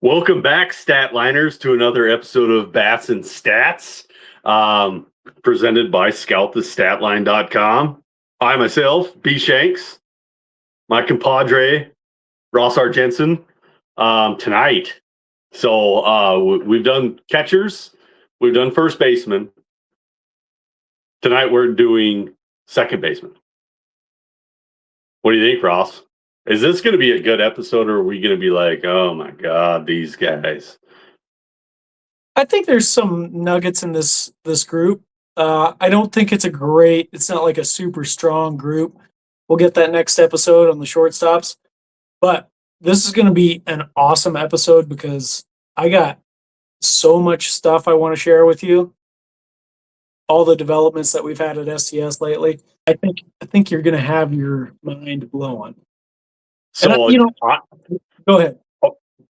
Welcome back, Statliners, to another episode of Bats and Stats, presented by ScoutTheStatline.com. I myself, B. Shanks, my compadre, Ross R. Jensen, tonight. So we've done catchers, we've done first baseman. Tonight we're doing second baseman. What do you think, Ross? Is this going to be a good episode, or are we going to be like, oh my God, these guys? I think there's some nuggets in this group. I don't think it's not like a super strong group. We'll get that next episode on the shortstops. But this is going to be an awesome episode because I got so much stuff I want to share with you. All the developments that we've had at STS lately. I think you're going to have your mind blown. So, go ahead.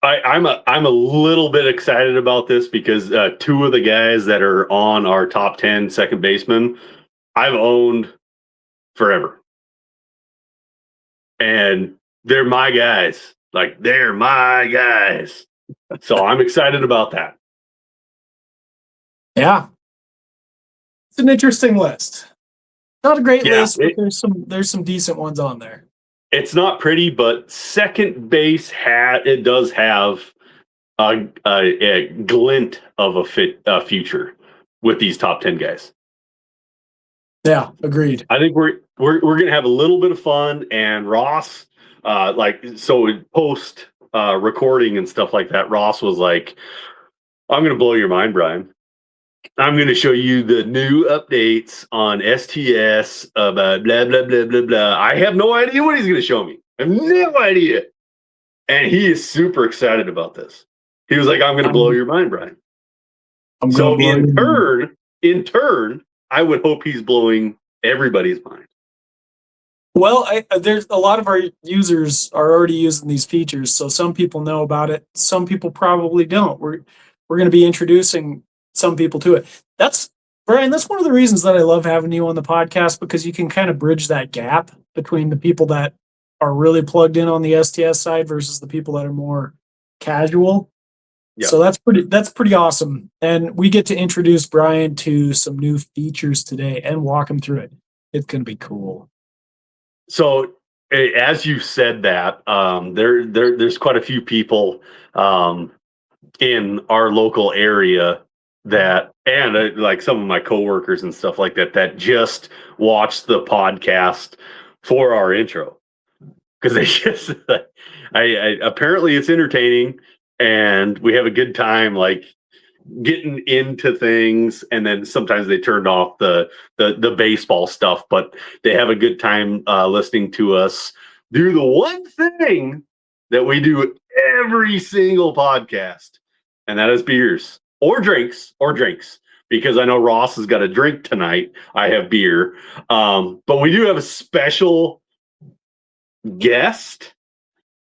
I'm a little bit excited about this because two of the guys that are on our top 10 second baseman, I've owned forever. And they're my guys. Like, they're my guys. So I'm excited about that. Yeah. It's an interesting list. Not a great list, but there's some decent ones on there. It's not pretty, but second base it does have a glint of a future with these top 10 guys. Yeah, agreed. I think we're gonna have a little bit of fun, and Ross, post recording and stuff like that, Ross was like, "I'm gonna blow your mind, Brian. I'm going to show you the new updates on STS about blah, blah, blah, blah, blah." I have no idea what he's going to show me. I have no idea. And he is super excited about this. He was like, "I'm going to blow your mind, Brian." So in turn, I would hope he's blowing everybody's mind. Well, there's a lot of our users are already using these features, so some people know about it. Some people probably don't. We're going to be introducing some people to it. Brian, that's one of the reasons that I love having you on the podcast, because you can kind of bridge that gap between the people that are really plugged in on the STS side versus the people that are more casual. Yeah. So that's pretty awesome. And we get to introduce Brian to some new features today and walk him through it. It's going to be cool. So as you said that, there's quite a few people in our local area and like some of my coworkers and stuff like that just watched the podcast for our intro, because they just apparently it's entertaining and we have a good time, like getting into things. And then sometimes they turned off the baseball stuff, but they have a good time listening to us do the one thing that we do every single podcast, and that is beers. Or drinks, because I know Ross has got a drink tonight. I have beer. But we do have a special guest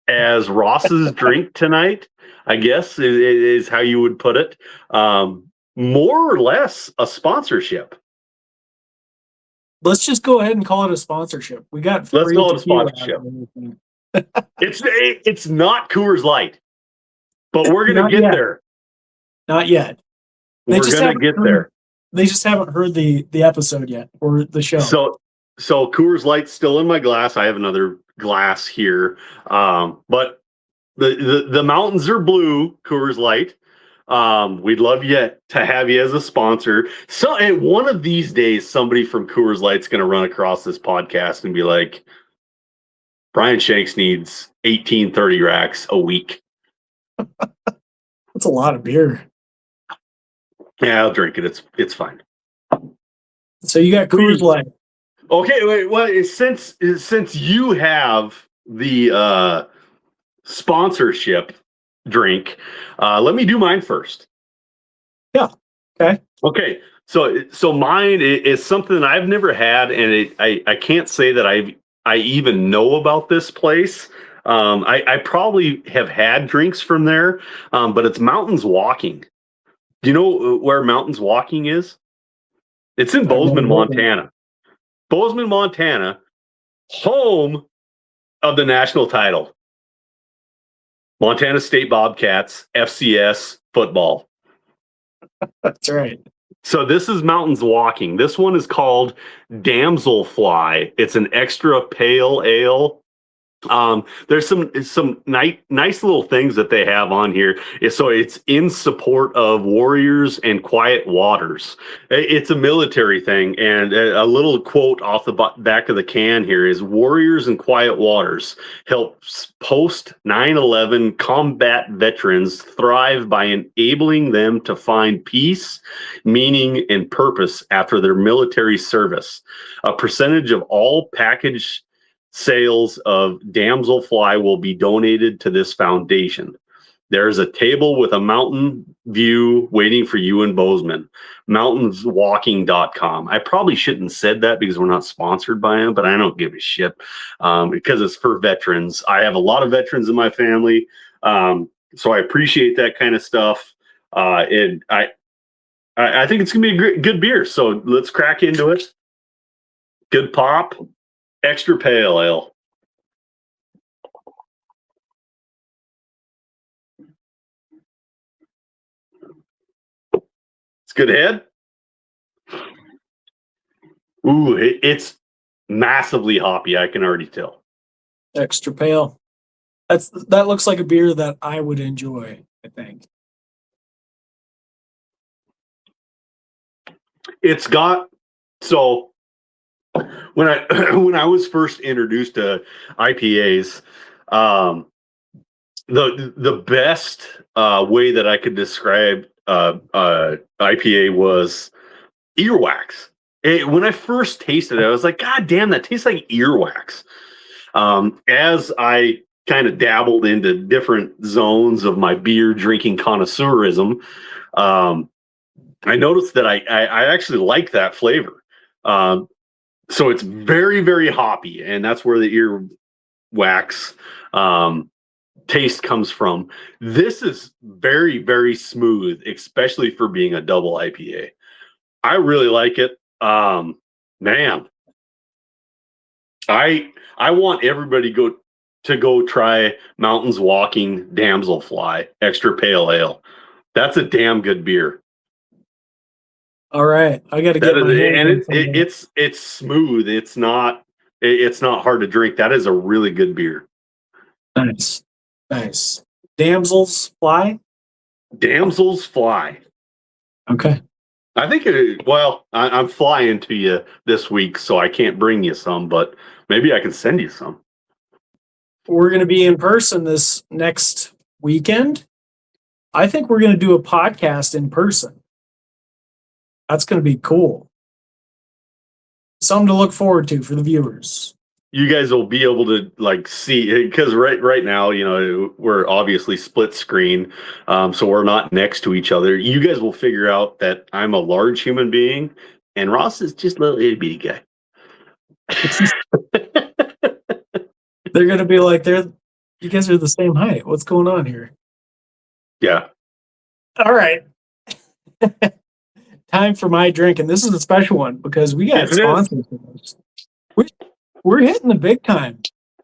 as Ross's drink tonight, I guess is how you would put it. More or less a sponsorship. Let's just go ahead and call it a sponsorship. Let's call it a sponsorship. It's not Coors Light, but we're going to get there. Not yet. We're going to get there. They just haven't heard the episode yet, or the show. So Coors Light's still in my glass. I have another glass here. But the mountains are blue, Coors Light. We'd love to have you as a sponsor. So, and one of these days, somebody from Coors Light's going to run across this podcast and be like, "Brian Shanks needs 1830 racks a week." That's a lot of beer. Yeah, I'll drink it. It's fine. So you got Coors Light. Okay, wait. Well, since you have the sponsorship drink, let me do mine first. Yeah. Okay. Okay. So mine is something I've never had, and I can't say that I even know about this place. I probably have had drinks from there, but it's Mountains Walking. Do you know where Mountains Walking is? It's in Bozeman, Montana. Bozeman, Montana, home of the national title. Montana State Bobcats, FCS football. That's right. So this is Mountains Walking. This one is called Damselfly. It's an extra pale ale. There's some nice little things that they have on here. So it's in support of Warriors and Quiet Waters. It's a military thing, and a little quote off the back of the can here is Warriors and Quiet Waters helps post 9/11 combat veterans thrive by enabling them to find peace, meaning, and purpose after their military service. A percentage of all package sales of Damselfly will be donated to this foundation. There's a table with a mountain view waiting for you in Bozeman. Mountainswalking.com. I probably shouldn't have said that because we're not sponsored by them, but I don't give a shit because it's for veterans. I have a lot of veterans in my family, so I appreciate that kind of stuff. And I think it's gonna be a good beer. So let's crack into it. Good pop. Extra pale ale. It's good head. Ooh, it's massively hoppy. I can already tell. Extra pale. That looks like a beer that I would enjoy, I think. It's got so when I was first introduced to IPAs, the best way that I could describe IPA was earwax. When I first tasted it, I was like, God damn, that tastes like earwax. As I kind of dabbled into different zones of my beer drinking connoisseurism, I noticed that I actually like that flavor. So it's very, very hoppy, and that's where the earwax taste comes from. This is very, very smooth, especially for being a double IPA. I really like it. Man, I want everybody to go try Mountains Walking Damselfly Extra Pale Ale. That's a damn good beer. All right, I got to get my hands on and it's smooth. It's not hard to drink. That is a really good beer. Nice. Damsels fly. Damsels fly. Okay. I think I'm flying to you this week, so I can't bring you some, but maybe I can send you some. We're going to be in person this next weekend. I think we're going to do a podcast in person. That's going to be cool. Something to look forward to for the viewers. You guys will be able to see, because right now, we're obviously split screen, so we're not next to each other. You guys will figure out that I'm a large human being and Ross is just a little itty bitty guy. They're going to be like, you guys are the same height. What's going on here? Yeah. All right. Time for my drink, and this is a special one because we got sponsors for this. We're hitting the big time.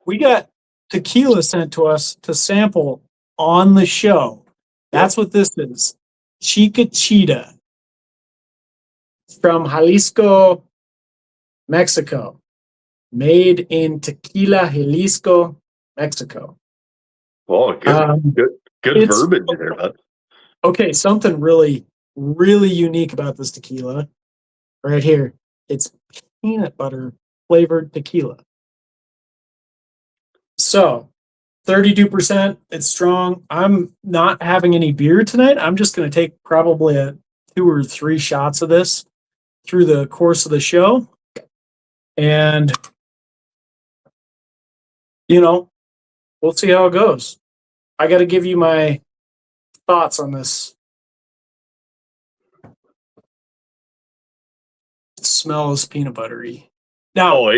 We got tequila sent to us to sample on the show. That's what this is. Chica Cheetah from Jalisco, Mexico. Made in Tequila, Jalisco, Mexico. Oh, good verbiage there, bud. Okay, something really, really unique about this tequila right here. It's peanut butter flavored tequila. So 32%, it's strong. I'm not having any beer tonight. I'm just going to take probably 2 or 3 shots of this through the course of the show. And, we'll see how it goes. I got to give you my thoughts on this. It smells peanut buttery. Now,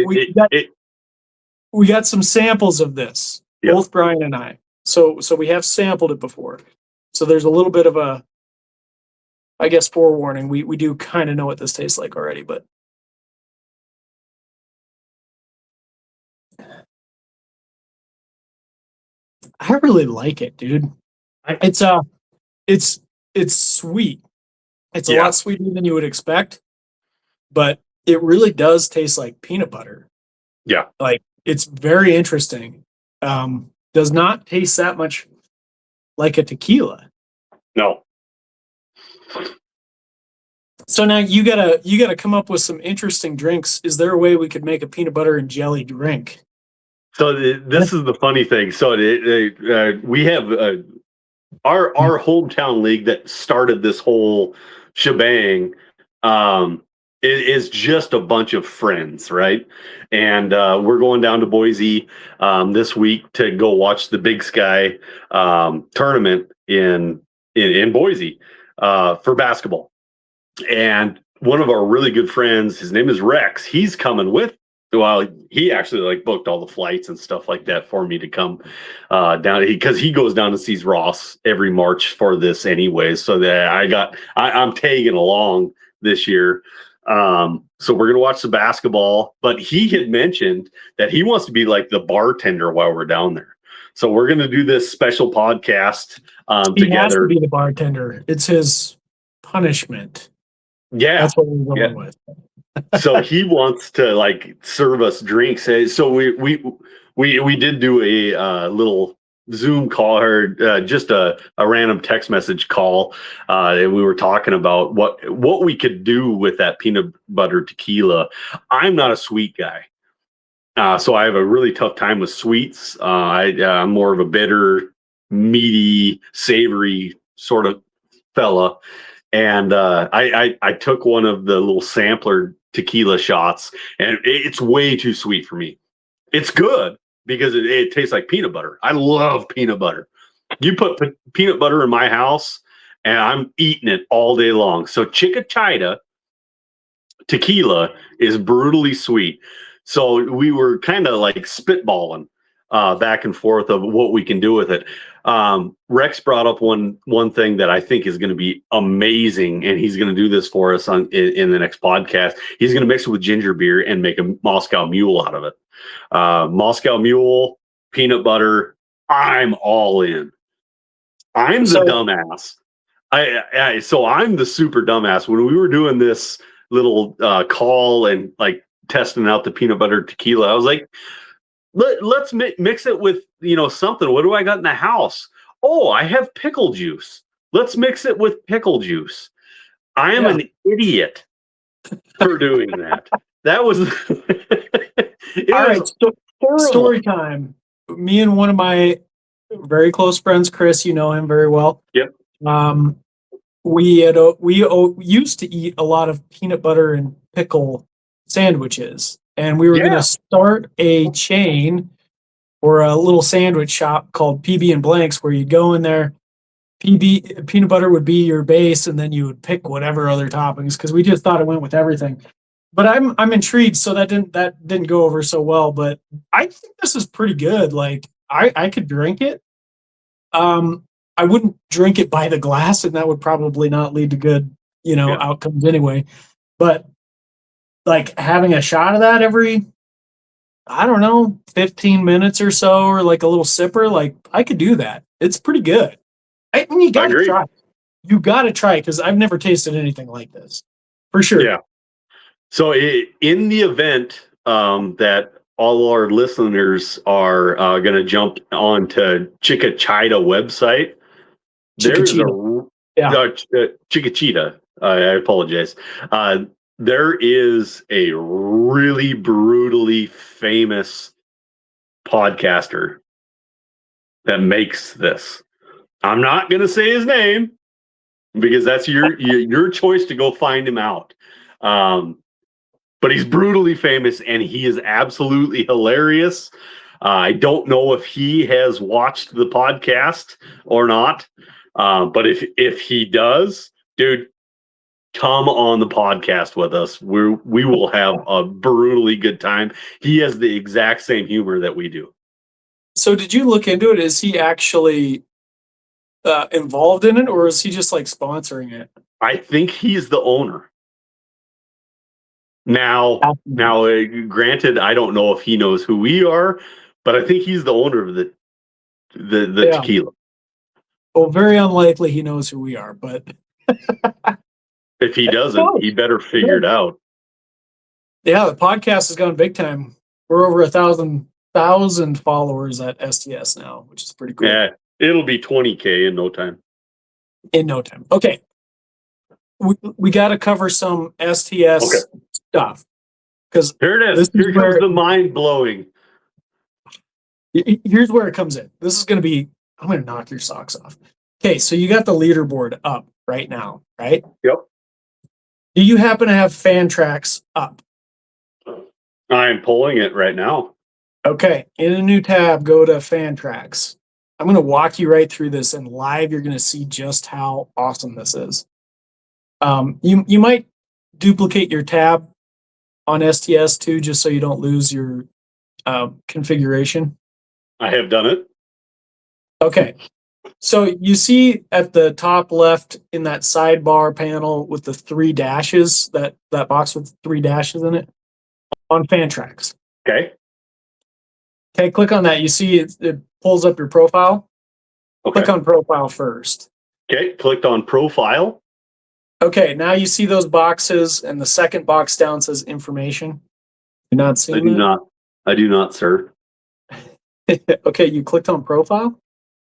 we got some samples of this, both Brian and I. So we have sampled it before. So there's a little bit of a, I guess, forewarning. We do kind of know what this tastes like already, but I really like it, dude. I- It's it's sweet. It's a Yeah. lot sweeter than you would expect, but it really does taste like peanut butter. Yeah. Like it's very interesting. Does not taste that much like a tequila. No. So now you gotta come up with some interesting drinks. Is there a way we could make a peanut butter and jelly drink? So this is the funny thing. So we have our hometown league that started this whole shebang. Is just a bunch of friends, right? And we're going down to Boise this week to go watch the Big Sky tournament in Boise for basketball. And one of our really good friends, his name is Rex. He's coming with. Well, he actually like booked all the flights and stuff like that for me to come down because he goes down and sees Ross every March for this anyway. So that I'm tagging along this year. So we're gonna watch the basketball. But he had mentioned that he wants to be like the bartender while we're down there. So we're gonna do this special podcast He has to together. be the bartender. It's his punishment. Yeah. That's what we're going with. So he wants to like serve us drinks. So we did do a little Zoom call or just a random text message call, and we were talking about what we could do with that peanut butter tequila. I'm not a sweet guy, so I have a really tough time with sweets. I'm more of a bitter, meaty, savory sort of fella. And I took one of the little sampler tequila shots, and it's way too sweet for me. It's good because it tastes like peanut butter. I love peanut butter. You put peanut butter in my house, and I'm eating it all day long. So Chica Chida tequila is brutally sweet. So we were kind of like spitballing back and forth of what we can do with it. Rex brought up one thing that I think is going to be amazing, and he's going to do this for us in the next podcast. He's going to mix it with ginger beer and make a Moscow Mule out of it. Moscow Mule, peanut butter. I'm all in. I'm the dumbass. So I'm the super dumbass. When we were doing this little call and like testing out the peanut butter tequila, I was like, let's mix it with, something. What do I got in the house? Oh, I have pickle juice. Let's mix it with pickle juice. I am an idiot for doing that. That was All right. Story time. Me and one of my very close friends, Chris, you know him very well. Yep. We used to eat a lot of peanut butter and pickle sandwiches, and we were going to start a chain or a little sandwich shop called PB and Blanks, where you go in there, peanut butter would be your base, and then you would pick whatever other toppings, because we just thought it went with everything. But I'm intrigued. So that didn't go over so well, but I think this is pretty good. Like I could drink it. I wouldn't drink it by the glass, and that would probably not lead to good, outcomes anyway. But like having a shot of that every, I don't know, 15 minutes or so, or like a little sipper, like I could do that. It's pretty good. I mean, you gotta try it. You gotta try it, because I've never tasted anything like this. For sure. Yeah. So in the event that all our listeners are going to jump onto Chica Chida website, there's Chiquachita. I apologize. There is a really brutally famous podcaster that makes this. I'm not going to say his name because that's your choice to go find him out. But he's brutally famous, and he is absolutely hilarious. I don't know if he has watched the podcast or not, but if he does, dude, come on the podcast with us. We will have a brutally good time. He has the exact same humor that we do. So did you look into it? Is he actually involved in it, or is he just like sponsoring it? I think he's the owner. Now, granted, I don't know if he knows who we are, but I think he's the owner of the the Yeah. tequila. Well, very unlikely he knows who we are, but If he doesn't, he better figure it out. yeah, the podcast has gone big time. We're over 1,000 followers at STS now, which is pretty cool. Yeah, it'll be 20K in no time. In no time. Okay. We got to cover some STS stuff because Here it is. Here comes the mind blowing. Here's where it comes in. This is going to be, I'm going to knock your socks off. Okay, so you got the leaderboard up right now, right? Yep. Do you happen to have Fantrax up? I'm pulling it right now. Okay, in a new tab, go to Fantrax. I'm going to walk you right through this, and live, you're going to see just how awesome this is. You might duplicate your tab on STS too, just so you don't lose your configuration. I have done it. Okay. So you see at the top left in that sidebar panel with the 3 dashes, that box with 3 dashes in it, on Fantrax. Okay. Okay, click on that. You see it pulls up your profile. Okay. Click on profile first. Okay, clicked on profile. Okay, now you see those boxes, and the second box down says information. You're not seeing I do not, sir. that? Okay, you clicked on profile?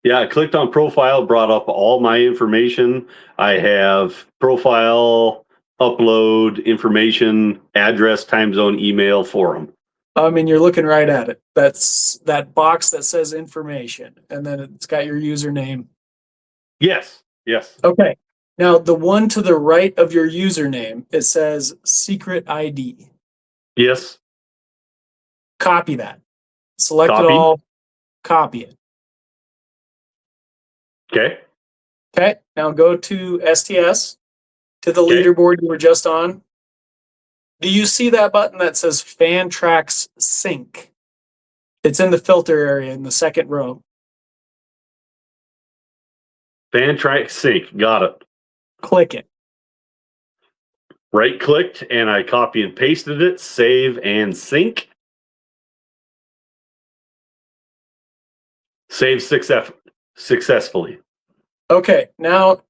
Yeah, I clicked on profile, brought up all my information. I have profile, upload, information, address, time zone, email, forum. I mean, you're looking right at it. That's that box that says information, and then it's got your username. Yes, yes. Okay. Now, the one to the right of your username, it says secret ID. Yes. Copy that. Select Copy. it all. Copy it. Okay. Okay. Now go to STS, to the Okay. leaderboard you were just on. Do you see that button that says Fantrax Sync? It's in the filter area in the second row. Fantrax sync. Got it. Click it. Right clicked and I copy and pasted it. Save and sync. Save successfully. Okay, now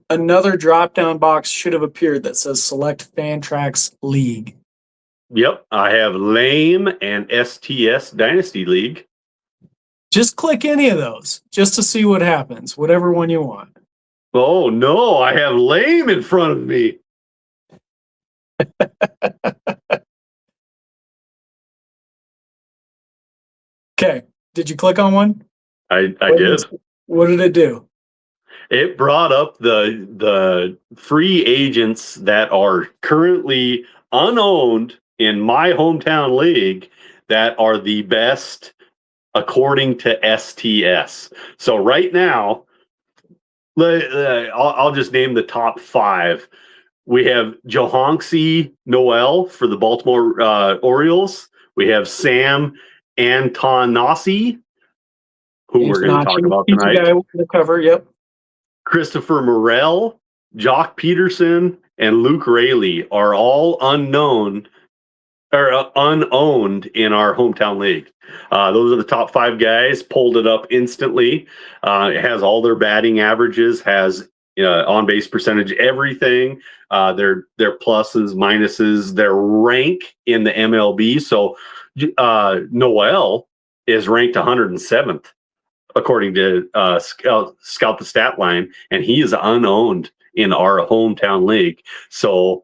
another drop-down box should have appeared that says Select Fantrax League. Yep, I have Lame and STS Dynasty League. Just click any of those just to see what happens, whatever one you want. Oh no, I have Lame in front of me. Okay, did you click on one? I did. What did it do? It brought up the free agents that are currently unowned in my hometown league that are the best according to STS. So right now, I'll just name the top 5. We have Johanksy Noel for the Baltimore Orioles. We have Sam Antonassi, who we're going to talk about tonight. Guy with the cover, yep. Christopher Morel, Jock Peterson, and Luke Rayleigh are all unknown or unowned in our hometown league. Those are the top 5 guys. Pulled it up instantly. It has all their batting averages, has on base percentage, everything. Their pluses, minuses, their rank in the MLB. So Noel is ranked 107th according to Scout the Stat Line, and he is unowned in our hometown league. So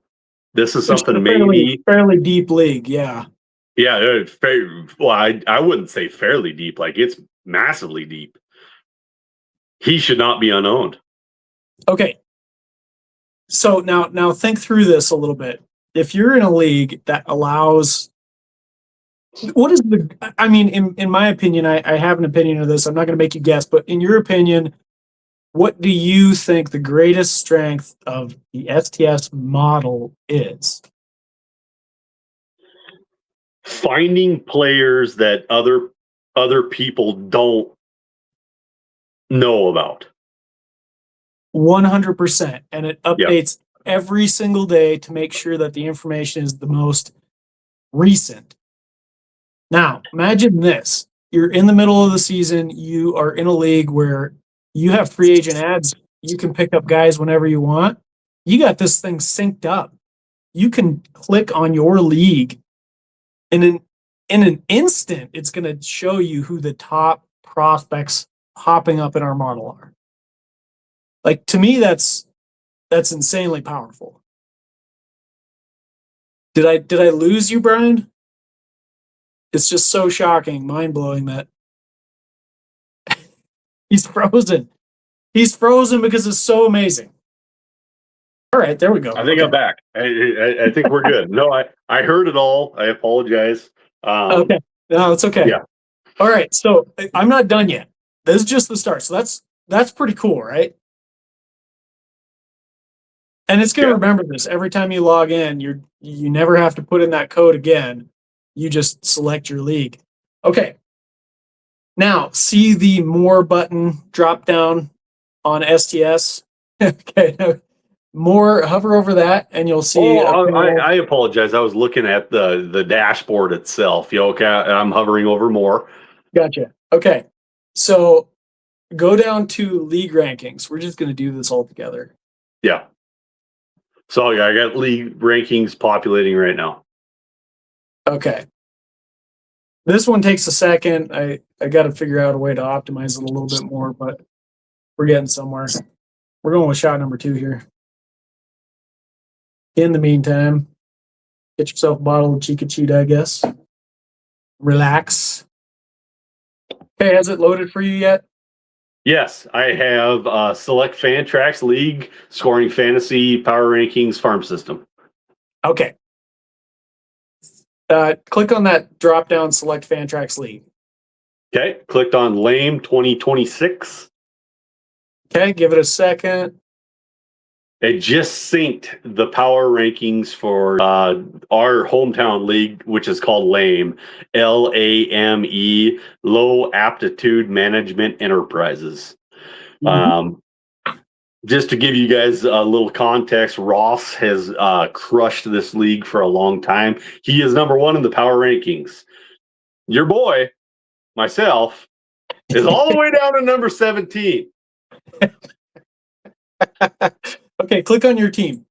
this is something fairly deep league, yeah. Yeah, well, I wouldn't say fairly deep, like it's massively deep. He should not be unowned. Okay. So now think through this a little bit. If you're in a league that allows, what is I mean, in my opinion, I have an opinion of this. I'm not going to make you guess, but in your opinion, what do you think the greatest strength of the STS model is? Finding players that other people don't know about. 100%. And it updates every single day to make sure that the information is the most recent. Now, imagine this. you're in the middle of the season, you are in a league where you have free agent ads, you can pick up guys whenever you want. You got this thing synced up. You can click on your league, and in an instant, it's going to show you who the top prospects popping up in our model are. Like, to me, that's insanely powerful. Did I lose you, Brian? It's just so shocking, mind-blowing that he's frozen. He's frozen because it's so amazing. All right, there we go. I think I'm back. I think we're good. No, I heard it all. I apologize. Okay. No, it's okay. Yeah. All right, so I'm not done yet. This is just the start. So that's pretty cool, right? And it's going to remember this every time you log in. You never have to put in that code again. You just select your league. Okay. Now, see the more button drop down on STS? Okay. Now, more, hover over that and you'll see. I apologize. I was looking at the dashboard itself. Okay, I'm hovering over more. Gotcha. Okay. So go down to league rankings. We're just going to do this all together. Yeah. So yeah, I got league rankings populating right now. Okay. This one takes a second. I got to figure out a way to optimize it a little bit more, but we're getting somewhere. We're going with shot number 2 here. In the meantime, get yourself a bottle of Chica Cheetah, I guess. Relax. Okay, has it loaded for you yet? Yes, I have select Fantrax League, scoring fantasy, power rankings, farm system. Okay. Click on that drop down, select Fantrax League. Okay, clicked on Lame 2026. Okay, give it a second. It just synced the power rankings for our hometown league, which is called LAME, LAME, Low Aptitude Management Enterprises. Just to give you guys a little context, Ross has crushed this league for a long time. He is number 1 in the power rankings. Your boy, myself, is all the way down to number 17. Okay, click on your team.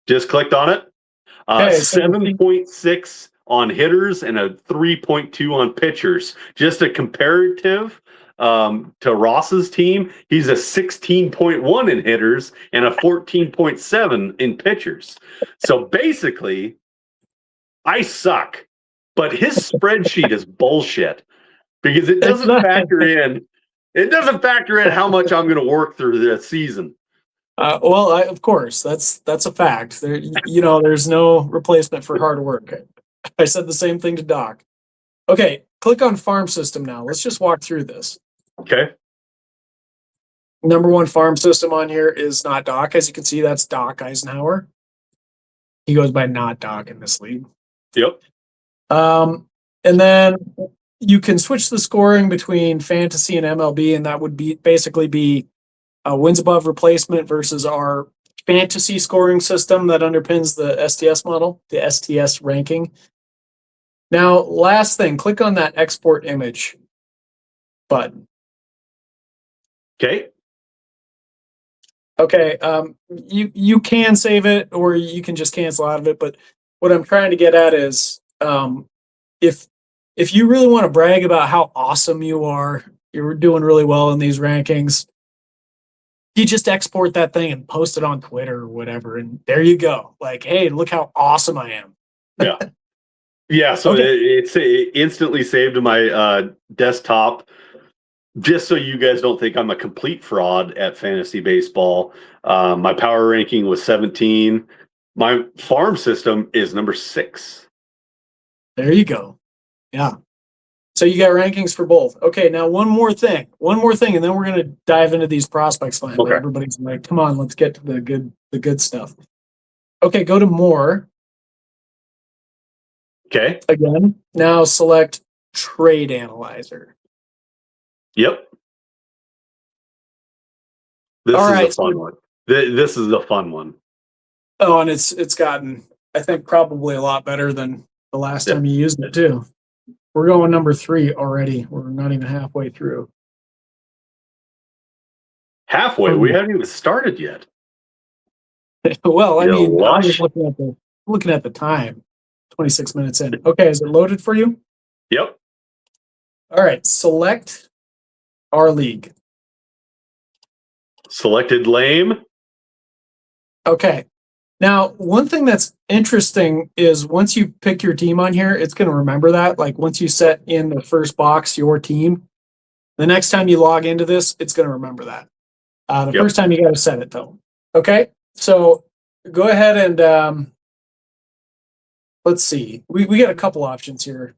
Just clicked on it. Okay, 7.6 on hitters and a 3.2 on pitchers. Just a comparative to Ross's team. He's a 16.1 in hitters and a 14.7 in pitchers. So basically, I suck. But his spreadsheet is bullshit because it doesn't factor in. It doesn't factor in how much I'm going to work through the season. Well, of course, that's a fact. There's no replacement for hard work. I said the same thing to Doc. Okay, click on farm system now. Let's just walk through this. Okay. Number 1 farm system on here is Not Doc. As you can see, that's Doc Eisenhower. He goes by Not Doc in this league. Yep. And then you can switch the scoring between fantasy and MLB, and that would basically be wins above replacement versus our fantasy scoring system that underpins the STS model, the STS ranking. Now, last thing, click on that export image button. Okay. Okay, you can save it or you can just cancel out of it, but what I'm trying to get at is if you really want to brag about how awesome you are, you're doing really well in these rankings, you just export that thing and post it on Twitter or whatever, and there you go. Like, hey, look how awesome I am. Yeah. Yeah, so it instantly saved to my desktop, just so you guys don't think I'm a complete fraud at fantasy baseball. My power ranking was 17. My farm system is number 6. There you go. Yeah. So you got rankings for both. Okay, now one more thing, and then we're going to dive into these prospects finally. Okay. Everybody's like, come on, let's get to the good stuff. Okay, go to more. Okay. Again, now select Trade Analyzer. Yep. This All is right, a fun one. This is a fun one. Oh, and it's gotten, I think, probably a lot better than the last time you used it too. We're going number 3 already. We're not even halfway through. Halfway. We haven't even started yet. Well, I You mean, I'm just lush. looking at the time. 26 minutes in. Okay, is it loaded for you? Yep. All right, select our league. Selected lame. Okay. Now, one thing that's interesting is once you pick your team on here, it's going to remember that. Like once you set in the first box your team, the next time you log into this, it's going to remember that. The Yep. first time you got to set it though. Okay. So go ahead and let's see. We got a couple options here.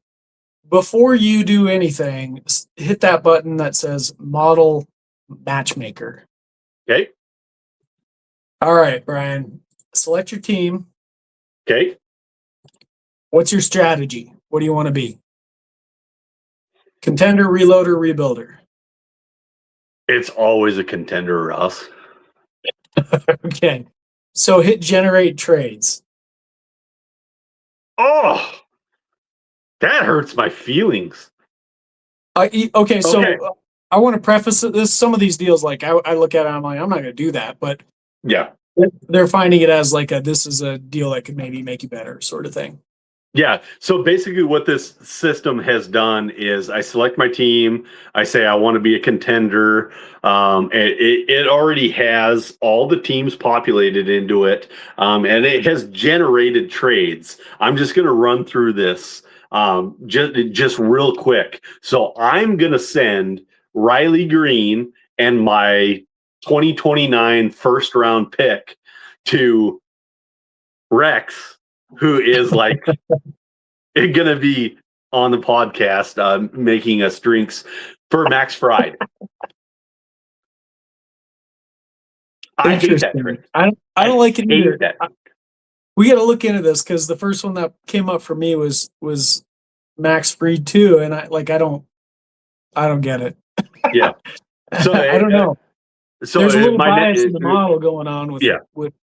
Before you do anything, hit that button that says Model Matchmaker. Okay. All right, Brian. Select your team. Okay. What's your strategy? What do you want to be? Contender, reloader, rebuilder. It's always a contender, Russ. Okay. So hit generate trades. Oh, that hurts my feelings. Okay, so Okay. I want to preface this. Some of these deals, like I look at it, I'm like, I'm not going to do that. But Yeah. they're finding it as like this is a deal that could maybe make you better sort of thing. Yeah. So basically, what this system has done is I select my team. I say I want to be a contender. It already has all the teams populated into it, and it has generated trades. I'm just going to run through this just real quick. So I'm going to send Riley Green and my 2029 first round pick to Rex, who is like going to be on the podcast making us drinks for Max Fried. I hate that drink. I don't like it either. That. We got to look into this because the first one that came up for me was Max Fried too, and I don't get it. Yeah. So I don't know. So there's a little bias in the model going on with with.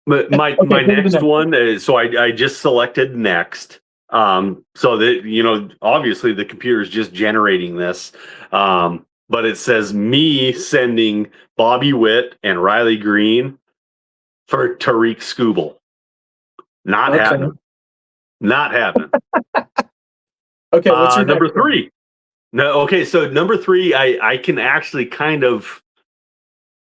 My next one. So I just selected next. So that obviously the computer is just generating this. But it says me sending Bobby Witt and Riley Green for Tariq Skubal. Not happening. Not happening. Okay, what's your number 3? No, okay, so number 3, I can actually kind of.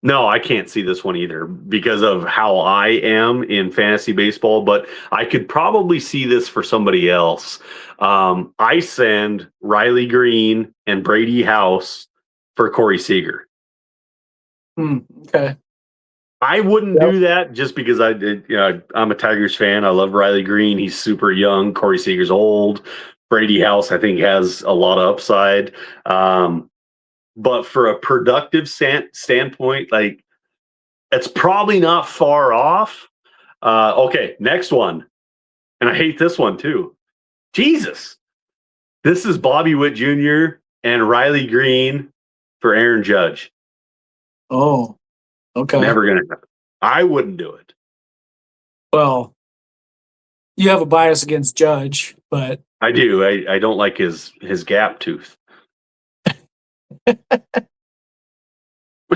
No, I can't see this one either because of how I am in fantasy baseball, but I could probably see this for somebody else. I send Riley Green and Brady House for Corey Seager. Okay. I wouldn't do that just because I'm a Tigers fan. I love Riley Green. He's super young. Corey Seager's old. Brady House, I think, has a lot of upside. But for a productive standpoint, like it's probably not far off. Okay, next one. And I hate this one too. Jesus. This is Bobby Witt Jr. and Riley Green for Aaron Judge. Oh, okay. Never going to happen. I wouldn't do it. Well, you have a bias against Judge, but I do. I don't like his gap tooth.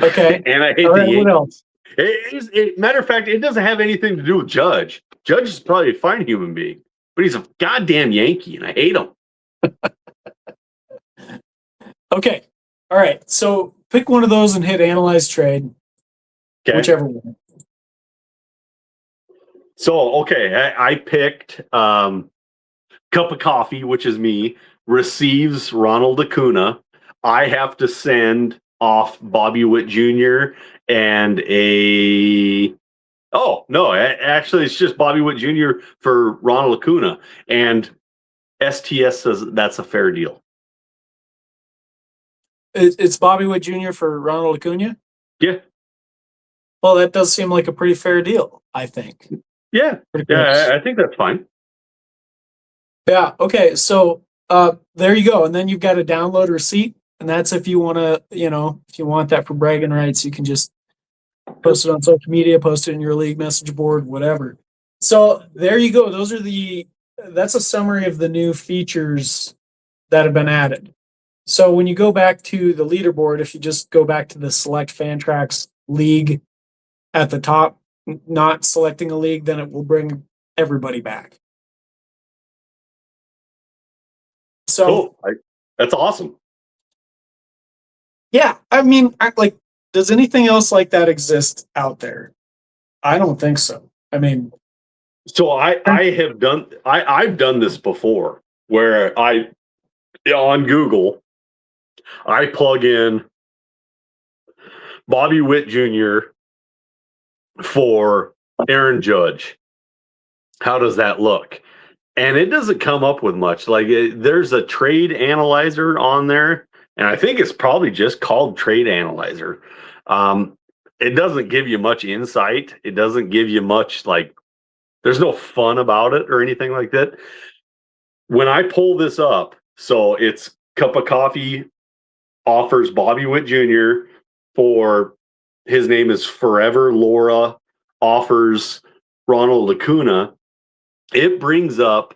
Okay. And I hate the Yankees. Matter of fact, it doesn't have anything to do with Judge. Judge is probably a fine human being, but he's a goddamn Yankee, and I hate him. Okay. All right. So pick one of those and hit analyze trade. Okay. Whichever one. So, okay, I picked Cup of Coffee, which is me, receives Ronald Acuna. I have to send off Bobby Witt Jr. and actually it's just Bobby Witt Jr. for Ronald Acuna. And STS says that's a fair deal. It's Bobby Witt Jr. for Ronald Acuna? Yeah. Well, that does seem like a pretty fair deal, I think. Yeah. Yeah, I think that's fine. Yeah. Okay. So there you go. And then you've got a download receipt. And that's if you want to, if you want that for bragging rights, you can just post it on social media, post it in your league message board, whatever. So there you go. Those are the that's a summary of the new features that have been added. So when you go back to the leaderboard, if you just go back to the select Fantrax league at the top, not selecting a league, then it will bring everybody back. So Cool. That's awesome. yeah, I mean, like, does anything else like that exist out there? I don't think so. I mean, So I've done this before where on Google I plug in Bobby Witt Jr. for Aaron Judge. How does that look? And it doesn't come up with much. Like there's a trade analyzer on there, and I think it's probably just called Trade Analyzer. It doesn't give you much insight. It doesn't give you much, like, there's no fun about it or anything like that. When I pull this up, so it's Cup of Coffee offers Bobby Witt Jr. for, his name is Forever Laura, offers Ronald Acuna. It brings up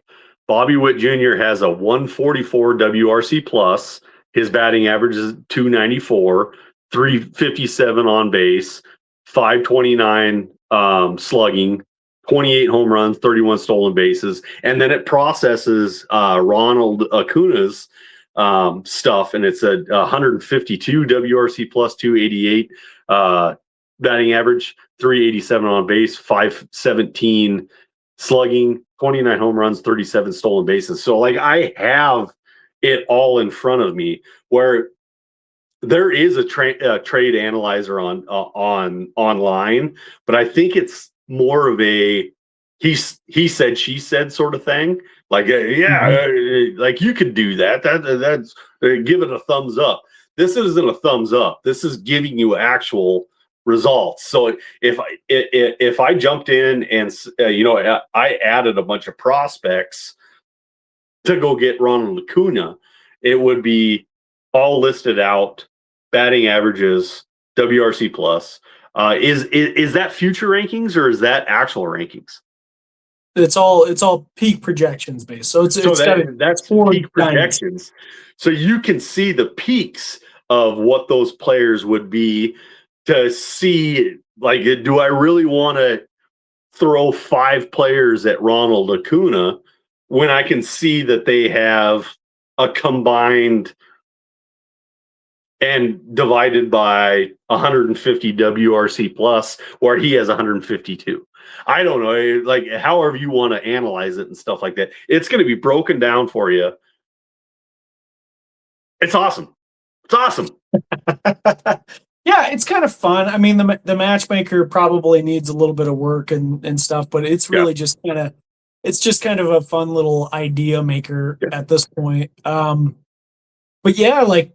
Bobby Witt Jr. has a 144 WRC plus. His batting average is 294, 357 on base, 529 slugging, 28 home runs, 31 stolen bases. And then it processes Ronald Acuna's stuff, and it's a 152 WRC plus, 288 batting average, 387 on base, 517 slugging, 29 home runs, 37 stolen bases. So like I have it all in front of me, where there is a trade analyzer on online, but I think it's more of a he said, she said sort of thing. Like like you could do that. That's give it a thumbs up. This isn't a thumbs up. This is giving you actual results. So if I jumped in and I added a bunch of prospects to go get Ronald Acuna, it would be all listed out, batting averages, WRC plus. Is that future rankings or is that actual rankings? It's all peak projections based. So that's peak projections. So you can see the peaks of what those players would be, to see, like, do I really want to throw 5 players at Ronald Acuna when I can see that they have a combined and divided by 150 WRC plus, where he has 152. I don't know, like, however you want to analyze it and stuff like that. It's going to be broken down for you. It's awesome. It's awesome. Yeah, it's kind of fun. I mean, the matchmaker probably needs a little bit of work and stuff, but it's really just kind of a fun little idea maker at this point. But yeah, like,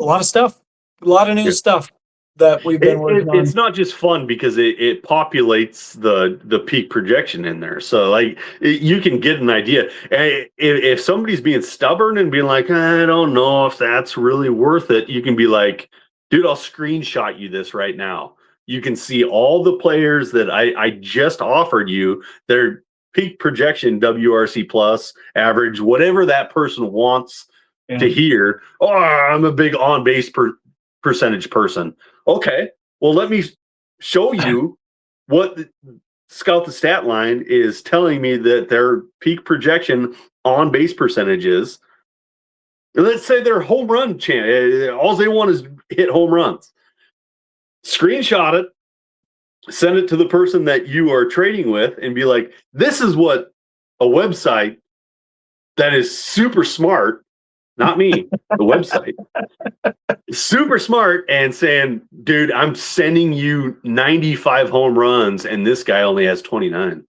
a lot of stuff, a lot of new stuff that we've been working on. It's not just fun because it populates the peak projection in there. So like you can get an idea. If somebody's being stubborn and being like, I don't know if that's really worth it, you can be like, dude, I'll screenshot you this right now. You can see all the players that I just offered you, their peak projection, WRC plus, average, whatever that person wants to hear. Oh, I'm a big on base percentage person. Okay, well, let me show you what Scout the Stat Line is telling me that their peak projection on base percentage is. Let's say their home run chance, all they want is hit home runs. Screenshot it, send it to the person that you are trading with, and be like, this is what a website that is super smart, not me, the website, super smart, and saying, dude, I'm sending you 95 home runs, and this guy only has 29.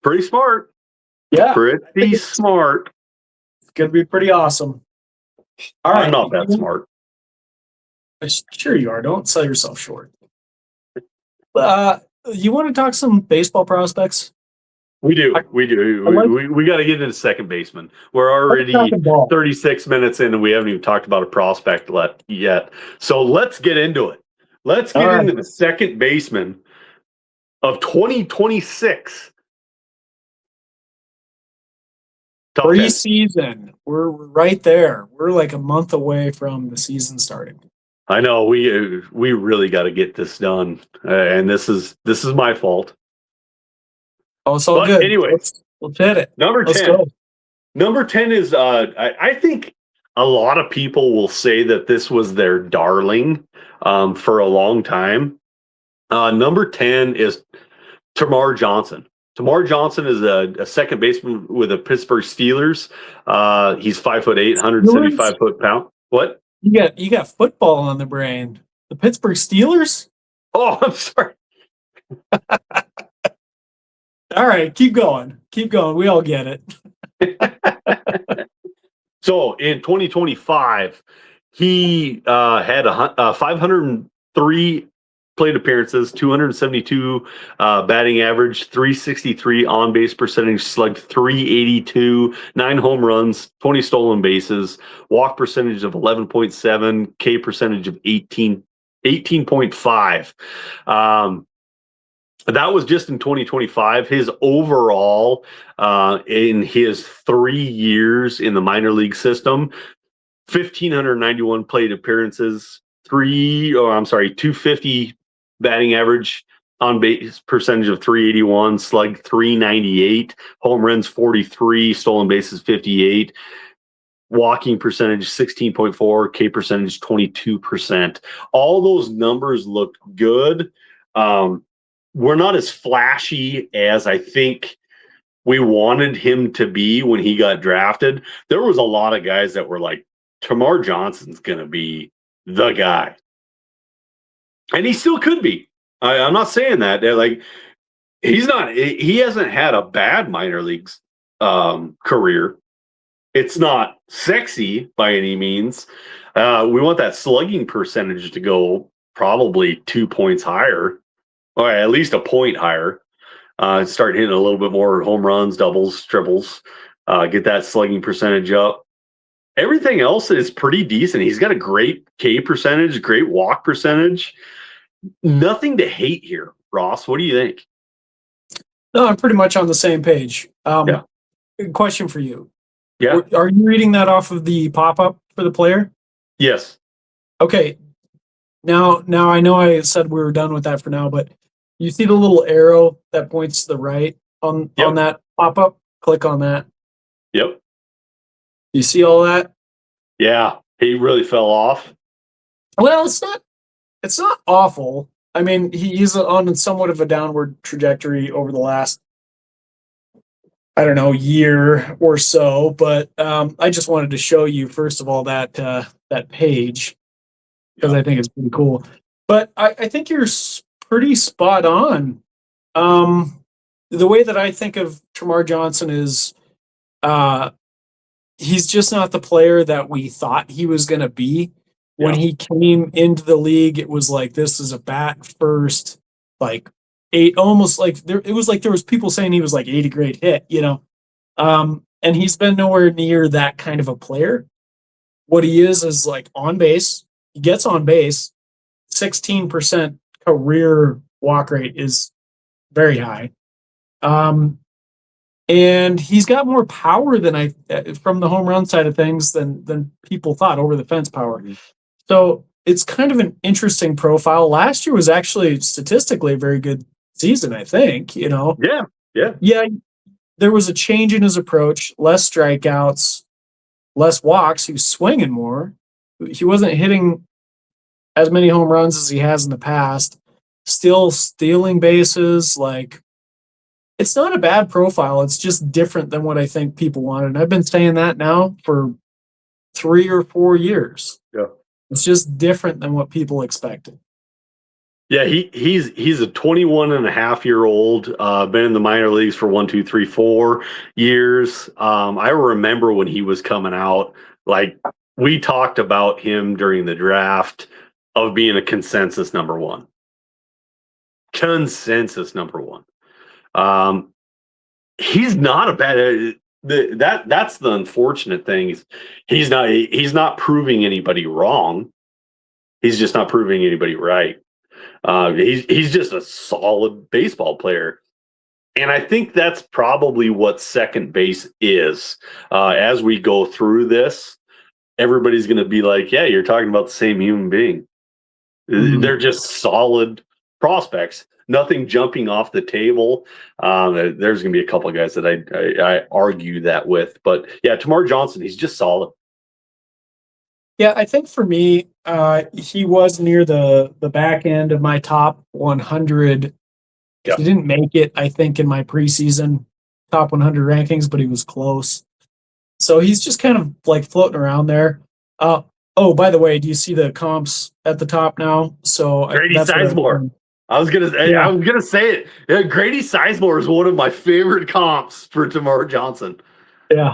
Pretty smart. Yeah. Pretty smart. It's going to be pretty awesome. All right. I'm not that smart. Sure you are. Don't sell yourself short. You want to talk some baseball prospects? We do. We got to get into second baseman. We're already 36 minutes in and we haven't even talked about a prospect yet. So let's get into it. Let's get into the second baseman. of 2026. Top 10. Preseason. We're right there. We're like a month away from the season starting. I know we really got to get this done, and this is my fault. Oh, it's all But good. anyway, let's hit it. Number Let's 10. go. Number 10 is I think a lot of people will say that this was their darling for a long time. Number 10 is Tamar Johnson. Tamar Johnson is a second baseman with the Pittsburgh Steelers. He's 5'8", 175 foot-pound. What? You got football on the brain. The Pittsburgh Steelers? Oh, I'm sorry. All right, keep going. Keep going. We all get it. So in 2025, he had 503 plate appearances, 272 batting average, 363 on base percentage, slugged 382, 9 home runs, 20 stolen bases, walk percentage of 11.7, K percentage of 18.5. That was just in 2025. His overall in his 3 years in the minor league system, 1,591 plate appearances, 250 batting average, on base percentage of 381, slug 398, home runs 43, stolen bases 58, walking percentage 16.4, K percentage 22%. All those numbers looked good. We're not as flashy as I think we wanted him to be when he got drafted. There was a lot of guys that were like, Tamar Johnson's going to be the guy. And he still could be. I'm not saying that. Like, he hasn't had a bad minor leagues career. It's not sexy by any means. We want that slugging percentage to go probably 2 points higher, or at least a point higher. Start hitting a little bit more home runs, doubles, triples, get that slugging percentage up. Everything else is pretty decent. He's got a great K percentage, great walk percentage. Nothing to hate here, Ross. What do you think? No, I'm pretty much on the same page. Yeah. Question for you. Yeah. Are you reading that off of the pop-up for the player? Yes. Okay. Now I know I said we were done with that for now, but you see the little arrow that points to the right on that pop-up? Click on that. Yep. You see all that? Yeah. He really fell off. Well, it's not awful. I mean, he's on somewhat of a downward trajectory over the last, I don't know, year or so. But I just wanted to show you, first of all, that page, because I think it's pretty cool. But I think you're pretty spot on. The way that I think of Tamar Johnson is he's just not the player that we thought he was going to be. When he came into the league, it was like, this is a bat first, like almost like it was like there was people saying he was like 80 grade hit, and he's been nowhere near that kind of a player. What he is like on base. He gets on base. 16% career walk rate is very high. And he's got more power than from the home run side of things than people thought, over the fence power. Mm-hmm. So it's kind of an interesting profile. Last year was actually statistically a very good season, I think, Yeah. Yeah. There was a change in his approach, less strikeouts, less walks. He was swinging more. He wasn't hitting as many home runs as he has in the past. Still stealing bases. Like, it's not a bad profile. It's just different than what I think people wanted. And I've been saying that now for 3 or 4 years. Yeah. It's just different than what people expected. Yeah, he's a 21 and a half year old, been in the minor leagues for 1, 2, 3, 4 years. I remember when he was coming out, like, we talked about him during the draft of being a consensus number one. Consensus number one. He's not a bad. That's the unfortunate thing. He's not proving anybody wrong. He's just not proving anybody right. He's just a solid baseball player. And I think that's probably what second base is. As we go through this, everybody's going to be like, yeah, you're talking about the same human being. They're just solid prospects. Nothing jumping off the table. There's going to be a couple of guys that I argue that with. But yeah, Termarr Johnson, he's just solid. Yeah, I think for me, he was near the back end of my top 100. Yeah. He didn't make it, I think, in my preseason top 100 rankings, but he was close. So he's just kind of like floating around there. Oh, by the way, do you see the comps at the top now? So Grady Sizemore. I was gonna say it. Yeah, Grady Sizemore is one of my favorite comps for Termarr Johnson. Yeah.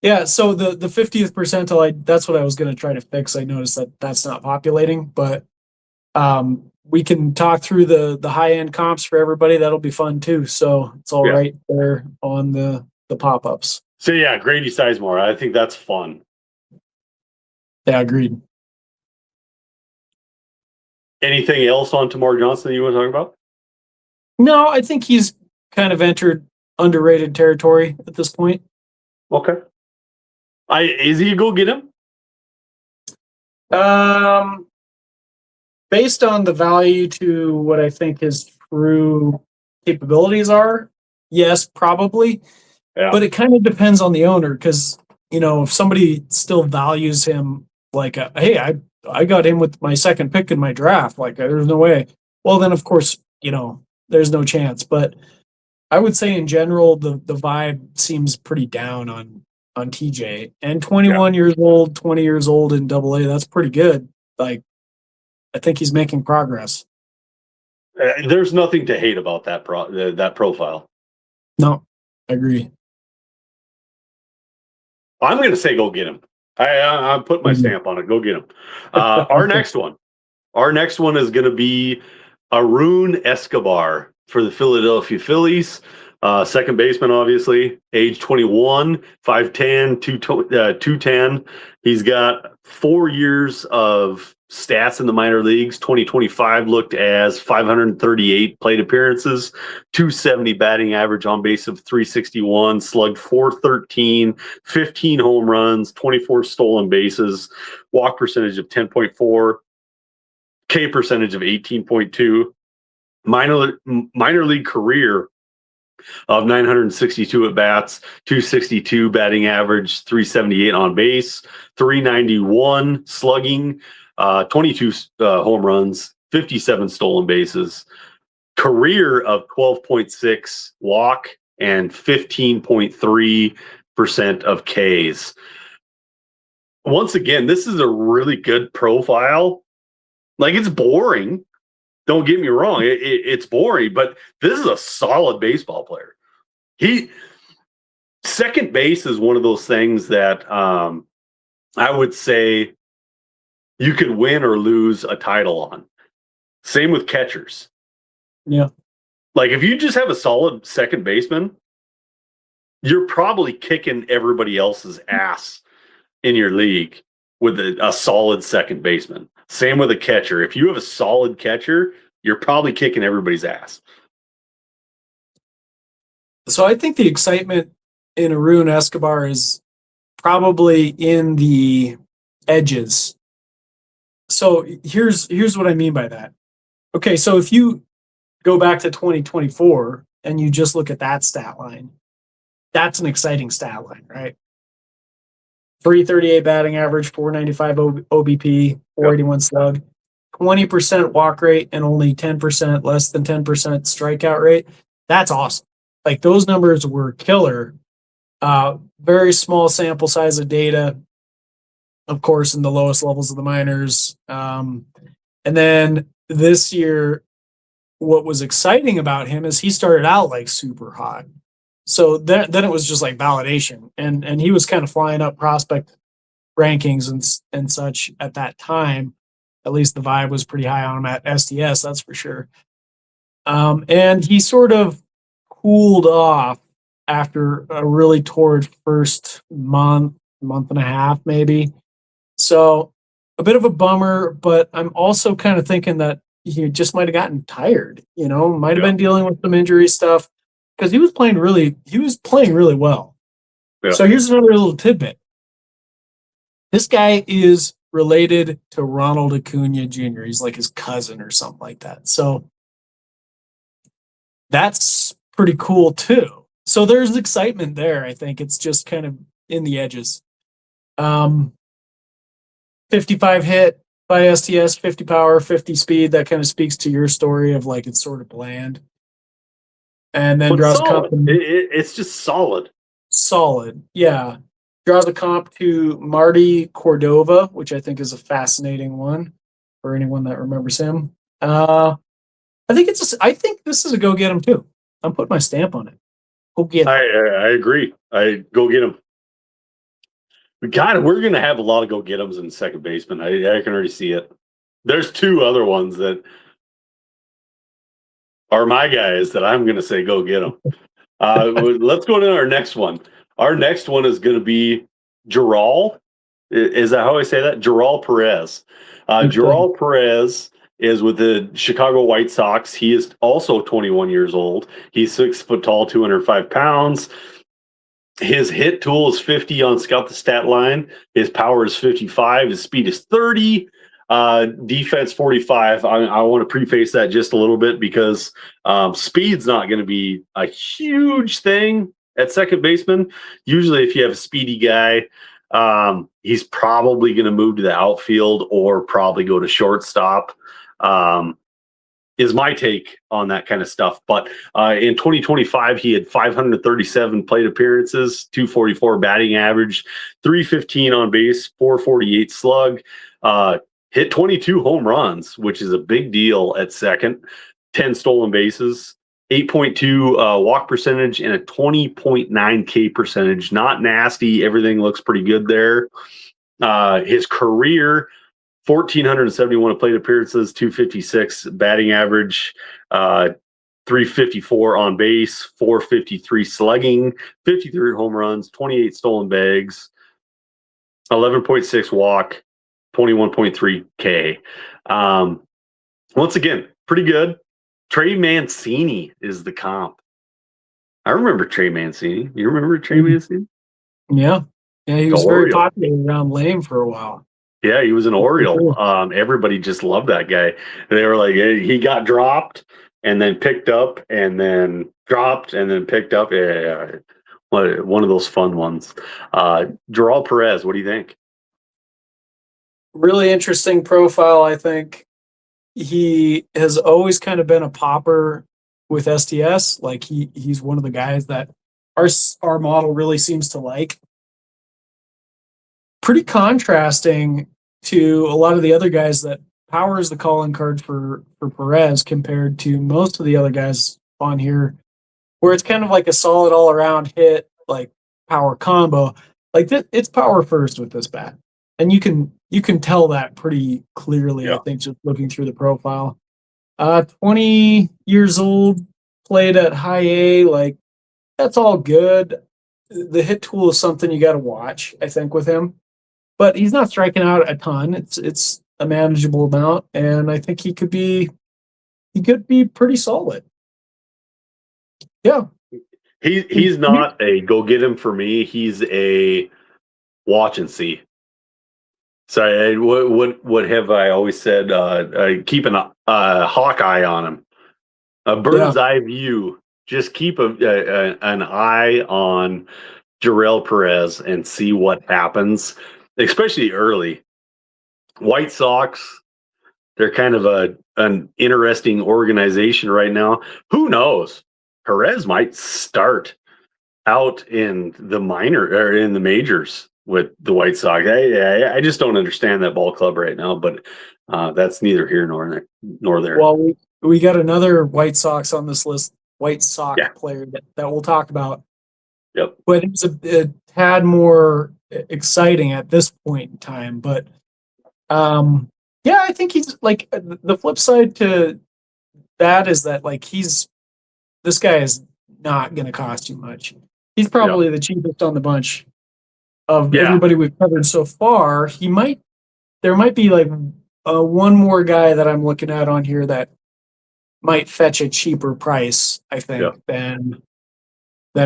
Yeah, so the 50th percentile, that's what I was going to try to fix. I noticed that that's not populating, but we can talk through the high-end comps for everybody. That'll be fun too. So it's all right there on the pop-ups. So yeah, Grady Sizemore. I think that's fun. Yeah, agreed. Anything else on Termarr Johnson that you want to talk about? No, I think he's kind of entered underrated territory at this point. Okay. Is he go get him? Based on the value to what I think his true capabilities are, yes, probably. Yeah. But it kind of depends on the owner, because if somebody still values him like, hey, I got him with my second pick in my draft, like there's no way. Well, then of course there's no chance. But I would say in general the vibe seems pretty down on TJ, and 21 years old, 20 years old in AA, that's pretty good. Like, I think he's making progress. There's nothing to hate about that profile. No, I agree. I'm going to say go get him. I put my stamp on it. Go get him. Our next one is going to be Arun Escobar for the Philadelphia Phillies. Second baseman, obviously, age 21, 5'10", 210. He's got 4 years of stats in the minor leagues. 2025 looked as 538 plate appearances, 270 batting average, on base of 361, slugged 413, 15 home runs, 24 stolen bases, walk percentage of 10.4, K percentage of 18.2, minor league career of 962 at bats, 262 batting average, 378 on base, 391 slugging, 22 home runs, 57 stolen bases, career of 12.6 walk, and 15.3% of Ks. Once again, this is a really good profile. Like, it's boring. Don't get me wrong. It's boring, but this is a solid baseball player. Second base is one of those things that I would say you could win or lose a title on. Same with catchers. Yeah. Like, if you just have a solid second baseman, you're probably kicking everybody else's ass in your league with a solid second baseman. Same with a catcher. If you have a solid catcher, you're probably kicking everybody's ass. So I think the excitement in Arun Escobar is probably in the edges. So here's what I mean by that. Okay, so if you go back to 2024 and you just look at that stat line, that's an exciting stat line, right? 338 batting average, 495 OBP, 481 slug, 20% walk rate, and only 10%, less than 10% strikeout rate. That's awesome. Like, those numbers were killer. Very small sample size of data, of course, in the lowest levels of the minors. And then this year, what was exciting about him is he started out like super hot. So then it was just like validation, and he was kind of flying up prospect rankings and such at that time. At least the vibe was pretty high on him at SDS, that's for sure. And he sort of cooled off after a really torrid first month and a half, maybe. So a bit of a bummer, but I'm also kind of thinking that he just might have gotten tired. Might have Yeah. been dealing with some injury stuff because he was playing really well. Yeah. So here's another little tidbit. This guy is related to Ronald Acuna Jr. He's like his cousin or something like that. So that's pretty cool too. So there's excitement there. I think it's just kind of in the edges. 55 hit by STS, 50 power, 50 speed. That kind of speaks to your story of like it's sort of bland. And then But draws solid. comp. It's just solid. Solid, yeah. Draws a comp to Marty Cordova, which I think is a fascinating one for anyone that remembers him. I think this is a go get him too. I'm putting my stamp on it. Go get him. I agree. I go get him. God, we're gonna have a lot of go get him's in second baseman. I can already see it. There's two other ones that are my guys that I'm gonna say go get them. Let's go to our next one. Our next one is gonna be Geral. Is that how I say that? Geral Perez. Geral Perez is with the Chicago White Sox. He is also 21 years old. He's 6 foot tall, 205 pounds. His hit tool is 50 on Scout the Stat line. His power is 55. His speed is 30. Defense 45. I want to preface that just a little bit because speed's not going to be a huge thing at second baseman. Usually, if you have a speedy guy, he's probably going to move to the outfield or probably go to shortstop. Is my take on that kind of stuff. But in 2025, he had 537 plate appearances, 244 batting average, 315 on base, 448 slug, hit 22 home runs, which is a big deal at second, 10 stolen bases, 8.2 walk percentage, and a 20.9 K percentage. Not nasty. Everything looks pretty good there. His career, 1,471 plate appearances, 256 batting average, 354 on base, 453 slugging, 53 home runs, 28 stolen bags, 11.6 walk, 21.3 K. Once again, pretty good. Trey Mancini is the comp. I remember Trey Mancini. You remember Trey Mancini? Yeah. Yeah, he was very popular around Lame for a while. Yeah, he was an Oriole. Everybody just loved that guy. They were like, he got dropped and then picked up and then dropped and then picked up. Yeah. One of those fun ones. Geral Perez, what do you think? Really interesting profile, I think. He has always kind of been a popper with STS. Like he's one of the guys that our model really seems to like. Pretty contrasting to a lot of the other guys that power is the calling card for Perez compared to most of the other guys on here, where it's kind of like a solid all around hit, like power combo. Like it's power first with this bat, and you can tell that pretty clearly. Yeah. I think just looking through the profile. 20 years old, played at high A, like that's all good. The hit tool is something you got to watch, I think, with him. But he's not striking out a ton. It's a manageable amount, and I think he could be pretty solid. Yeah. He's not a go get him for me. He's a watch and see. So what have I always said? Keep an hawk eye on him, a bird's eye view. Just keep an eye on Geral Perez and see what happens, especially early. White Sox, they're kind of an interesting organization right now. Who knows? Perez might start out in the minor or in the majors with the White Sox. I just don't understand that ball club right now, but that's neither here nor there. Well, we got another White Sox on this list, White Sox player that we'll talk about. Yep. But it's a tad more exciting at this point in time. But I think he's like the flip side to that is that like this guy is not going to cost you much. He's probably the cheapest on the bunch of everybody we've covered so far. There might be like one more guy that I'm looking at on here that might fetch a cheaper price, I think, than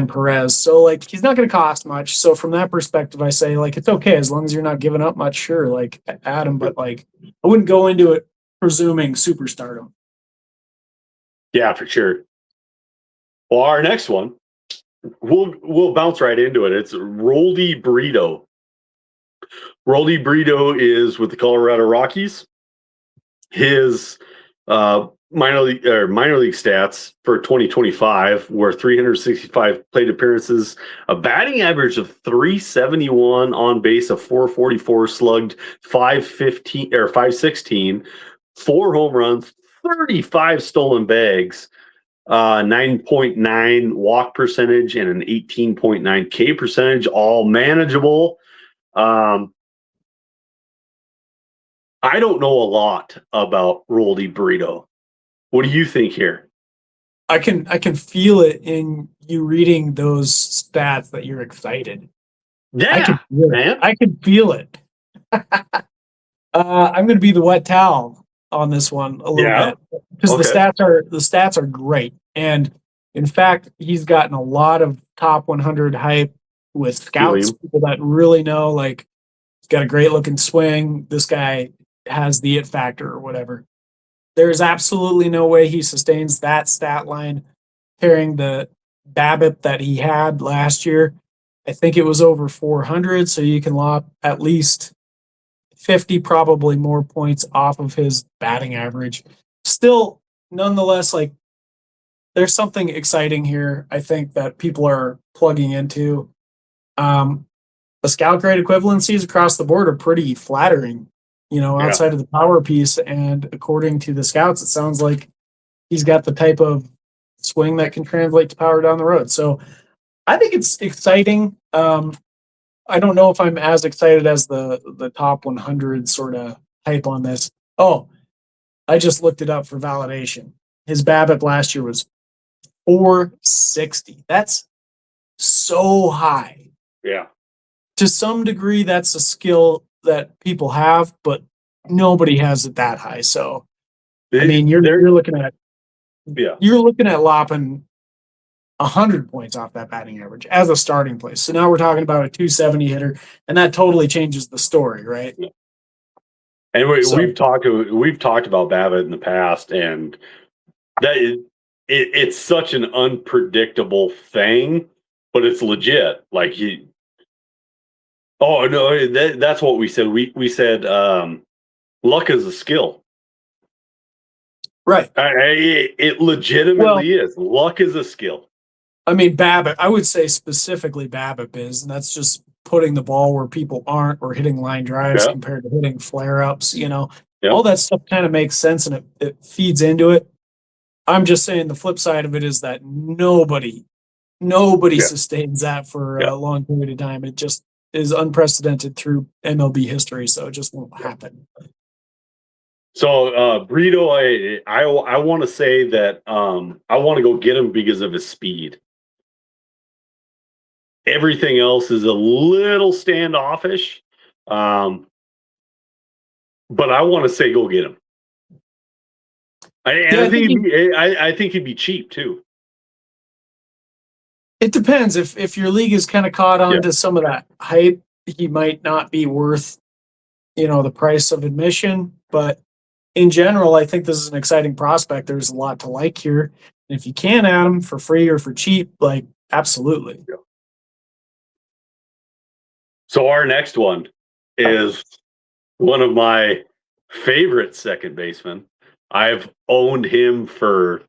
Perez. So like he's not going to cost much. So from that perspective, I say like it's okay as long as you're not giving up much. Sure, like Adam, but like I wouldn't go into it presuming superstardom. Yeah, for sure. Well, our next one, we'll bounce right into it. It's Roldy Brito. Roldy Brito is with the Colorado Rockies. His minor league stats for 2025 were 365 plate appearances, a batting average of 371, on base of 444, slugged 516, 4 home runs, 35 stolen bags, 9.9 walk percentage, and an 18.9 K percentage, all manageable. I don't know a lot about Roldy Brito. What do you think here? I can feel it in you reading those stats that you're excited. Yeah, I can feel it. I'm going to be the wet towel on this one a little bit because the stats are great, and in fact, he's gotten a lot of top 100 hype with scouts, people that really know. Like, he's got a great looking swing. This guy has the it factor or whatever. There's absolutely no way he sustains that stat line carrying the BABIP that he had last year. I think it was over 400, so you can lop at least 50, probably more points off of his batting average. Still, nonetheless, like there's something exciting here, I think, that people are plugging into. The scout grade equivalencies across the board are pretty flattering, outside of the power piece. And according to the scouts, it sounds like he's got the type of swing that can translate to power down the road. So I think it's exciting. I don't know if I'm as excited as the top 100 sort of hype on this. Oh, I just looked it up for validation. His BABIP last year was 460. That's so high. Yeah. To some degree, that's a skill that people have, but nobody has it that high. So, I mean, you're looking at lopping 100 points off that batting average as a starting place. So now we're talking about a 270 hitter, and that totally changes the story, right? Yeah. And we've talked about BABIP in the past, and that it's such an unpredictable thing, but it's legit. Like that's what we said. We said luck is a skill, right? It legitimately is. Luck is a skill. I mean, BABIP, I would say specifically BABIP is, and that's just putting the ball where people aren't or hitting line drives compared to hitting flare-ups, all that stuff kind of makes sense and it feeds into it. I'm just saying the flip side of it is that nobody sustains that for a long period of time. It just is unprecedented through MLB history, so it just won't happen. So Brito, I want to say that I want to go get him because of his speed. Everything else is a little standoffish, but I want to say go get him. I think he'd be cheap too. It depends. If your league is kind of caught on to some of that hype, he might not be worth, the price of admission. But in general, I think this is an exciting prospect. There's a lot to like here. And if you can add him for free or for cheap, like absolutely. Yeah. So our next one is one of my favorite second basemen. I've owned him for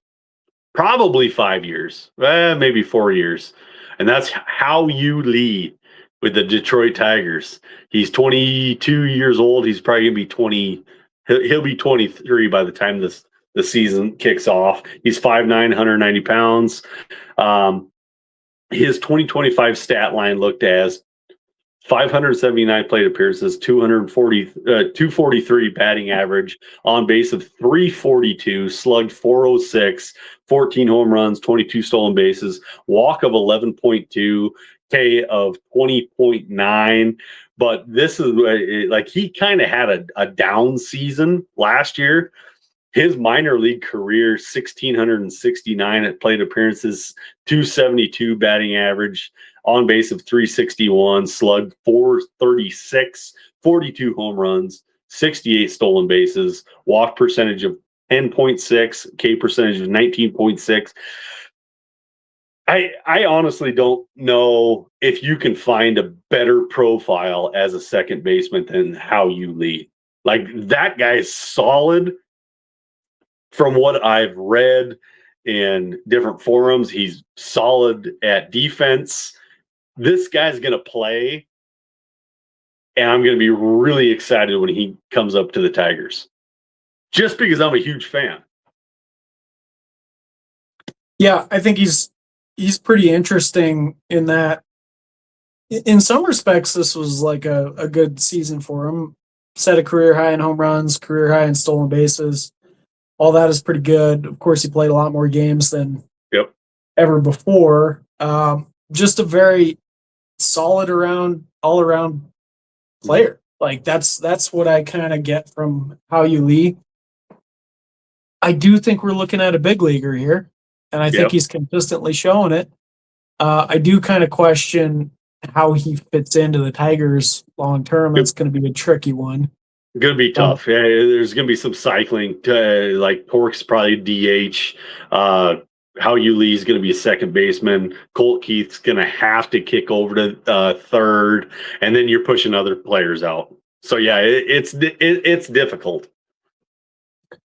probably 5 years, maybe 4 years. And that's Hao-Yu Lee with the Detroit Tigers. He's 22 years old. He's probably going to be 20. He'll be 23 by the time the season kicks off. He's 5'9", 190 pounds. His 2025 stat line looked as 579 plate appearances, 243 batting average, on base of 342, slugged 406, 14 home runs, 22 stolen bases, walk of 11.2, K of 20.9. But this is like he kind of had a down season last year. His minor league career, 1,669 at plate appearances, 272 batting average, on base of 361, slugged 436, 42 home runs, 68 stolen bases, walk percentage of 10.6, K percentage of 19.6. I honestly don't know if you can find a better profile as a second baseman than Hao-Yu Lee. Like, that guy's solid. From what I've read in different forums, he's solid at defense. This guy's going to play, and I'm going to be really excited when he comes up to the Tigers, just because I'm a huge fan. Yeah, I think he's pretty interesting in that. In some respects, this was like a good season for him. Set a career high in home runs, career high in stolen bases. All that is pretty good. Of course, he played a lot more games than ever before. Just a very solid all around player. Like that's what I kind of get from Hao-Yu Lee. I do think we're looking at a big leaguer here, and I think he's consistently showing it. I do kind of question how he fits into the Tigers long term. That's going to be a tricky one. Going to be tough. Yeah, there's going to be some cycling. Like Pork's probably DH. Hao-Yu Lee's going to be a second baseman. Colt Keith's going to have to kick over to third, and then you're pushing other players out. So yeah, it's difficult.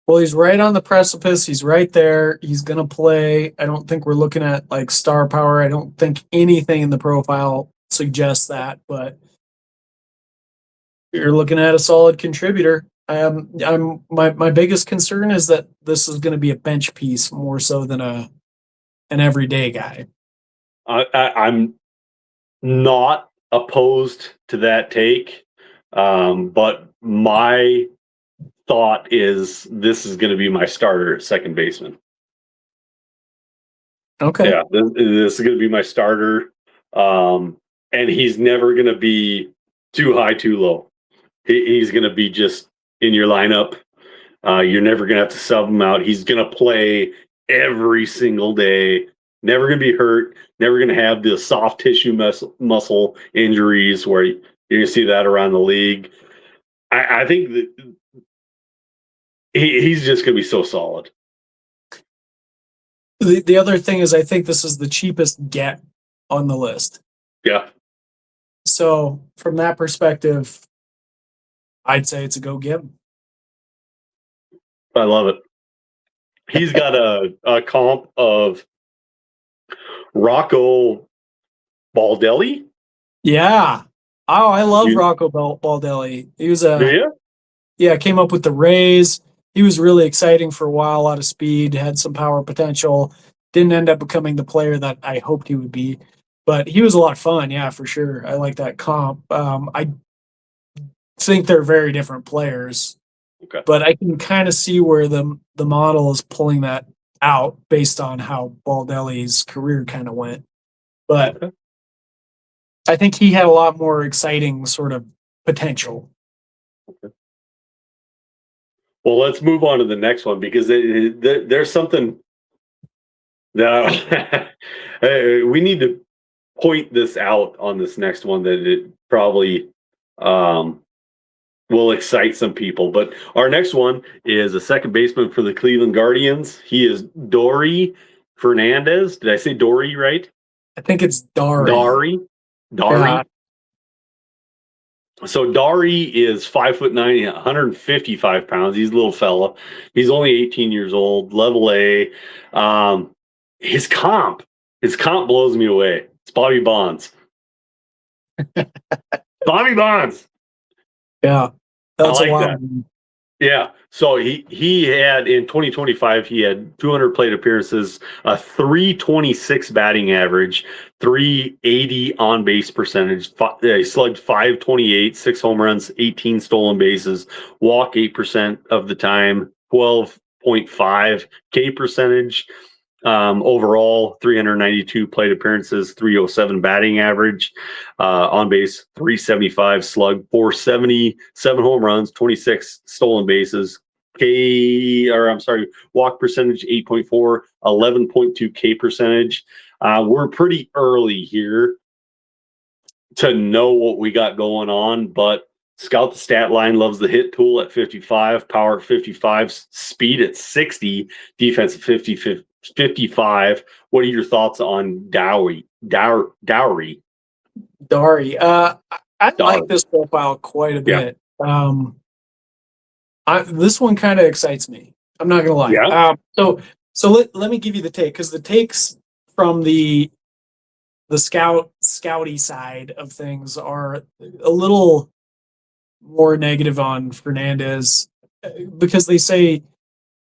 Well, he's right on the precipice. He's right there. He's going to play. I don't think we're looking at like star power. I don't think anything in the profile suggests that, but you're looking at a solid contributor. My biggest concern is that this is going to be a bench piece more so than an everyday guy. I'm not opposed to that take, but my thought is this is going to be my starter at second baseman. Okay. Yeah, this is going to be my starter, and he's never going to be too high, too low. He's going to be just in your lineup. You're never going to have to sub him out. He's going to play every single day. Never going to be hurt. Never going to have the soft tissue muscle injuries where you're going to see that around the league. I think that he's just going to be so solid. The other thing is I think this is the cheapest get on the list. Yeah. So from that perspective, I'd say it's a go get him. I love it. He's got a comp of Rocco Baldelli. Yeah. Oh, I love Rocco Baldelli. He was came up with the Rays. He was really exciting for a while, a lot of speed, had some power potential. Didn't end up becoming the player that I hoped he would be, but he was a lot of fun. Yeah, for sure. I like that comp. I think they're very different players, but I can kind of see where the model is pulling that out based on how Baldelli's career kind of went. But I think he had a lot more exciting sort of potential. Okay. Well, let's move on to the next one because there's something that we need to point this out on this next one that it probably will excite some people. But our next one is a second baseman for the Cleveland Guardians. He is Dory Fernandez. Did I say Dory right? I think it's Dari. Yeah. So Dari is 5'9", 155 pounds. He's a little fella. He's only 18 years old, level A. His comp blows me away. It's Bobby Bonds. Bobby Bonds. Yeah, that's a wild one. Yeah. So he had in 2025 he had 200 plate appearances, a 326 batting average, 380 on base percentage. He slugged 528, 6 home runs, 18 stolen bases, walk 8% of the time, 12.5 K percentage, Overall, 392 plate appearances, 307 batting average, on base 375, slug 470, 7 home runs, 26 stolen bases, walk percentage 8.4, 11.2 K percentage. We're pretty early here to know what we got going on, but Scout the Stat Line loves the hit tool at 55, power at 55, speed at 60, defense at 55. What are your thoughts on Dowry? Dari. I like this profile quite a bit. This one kind of excites me. I'm not gonna lie. Yeah. So let me give you the take, because the takes from the scouty side of things are a little more negative on Fernandez, because they say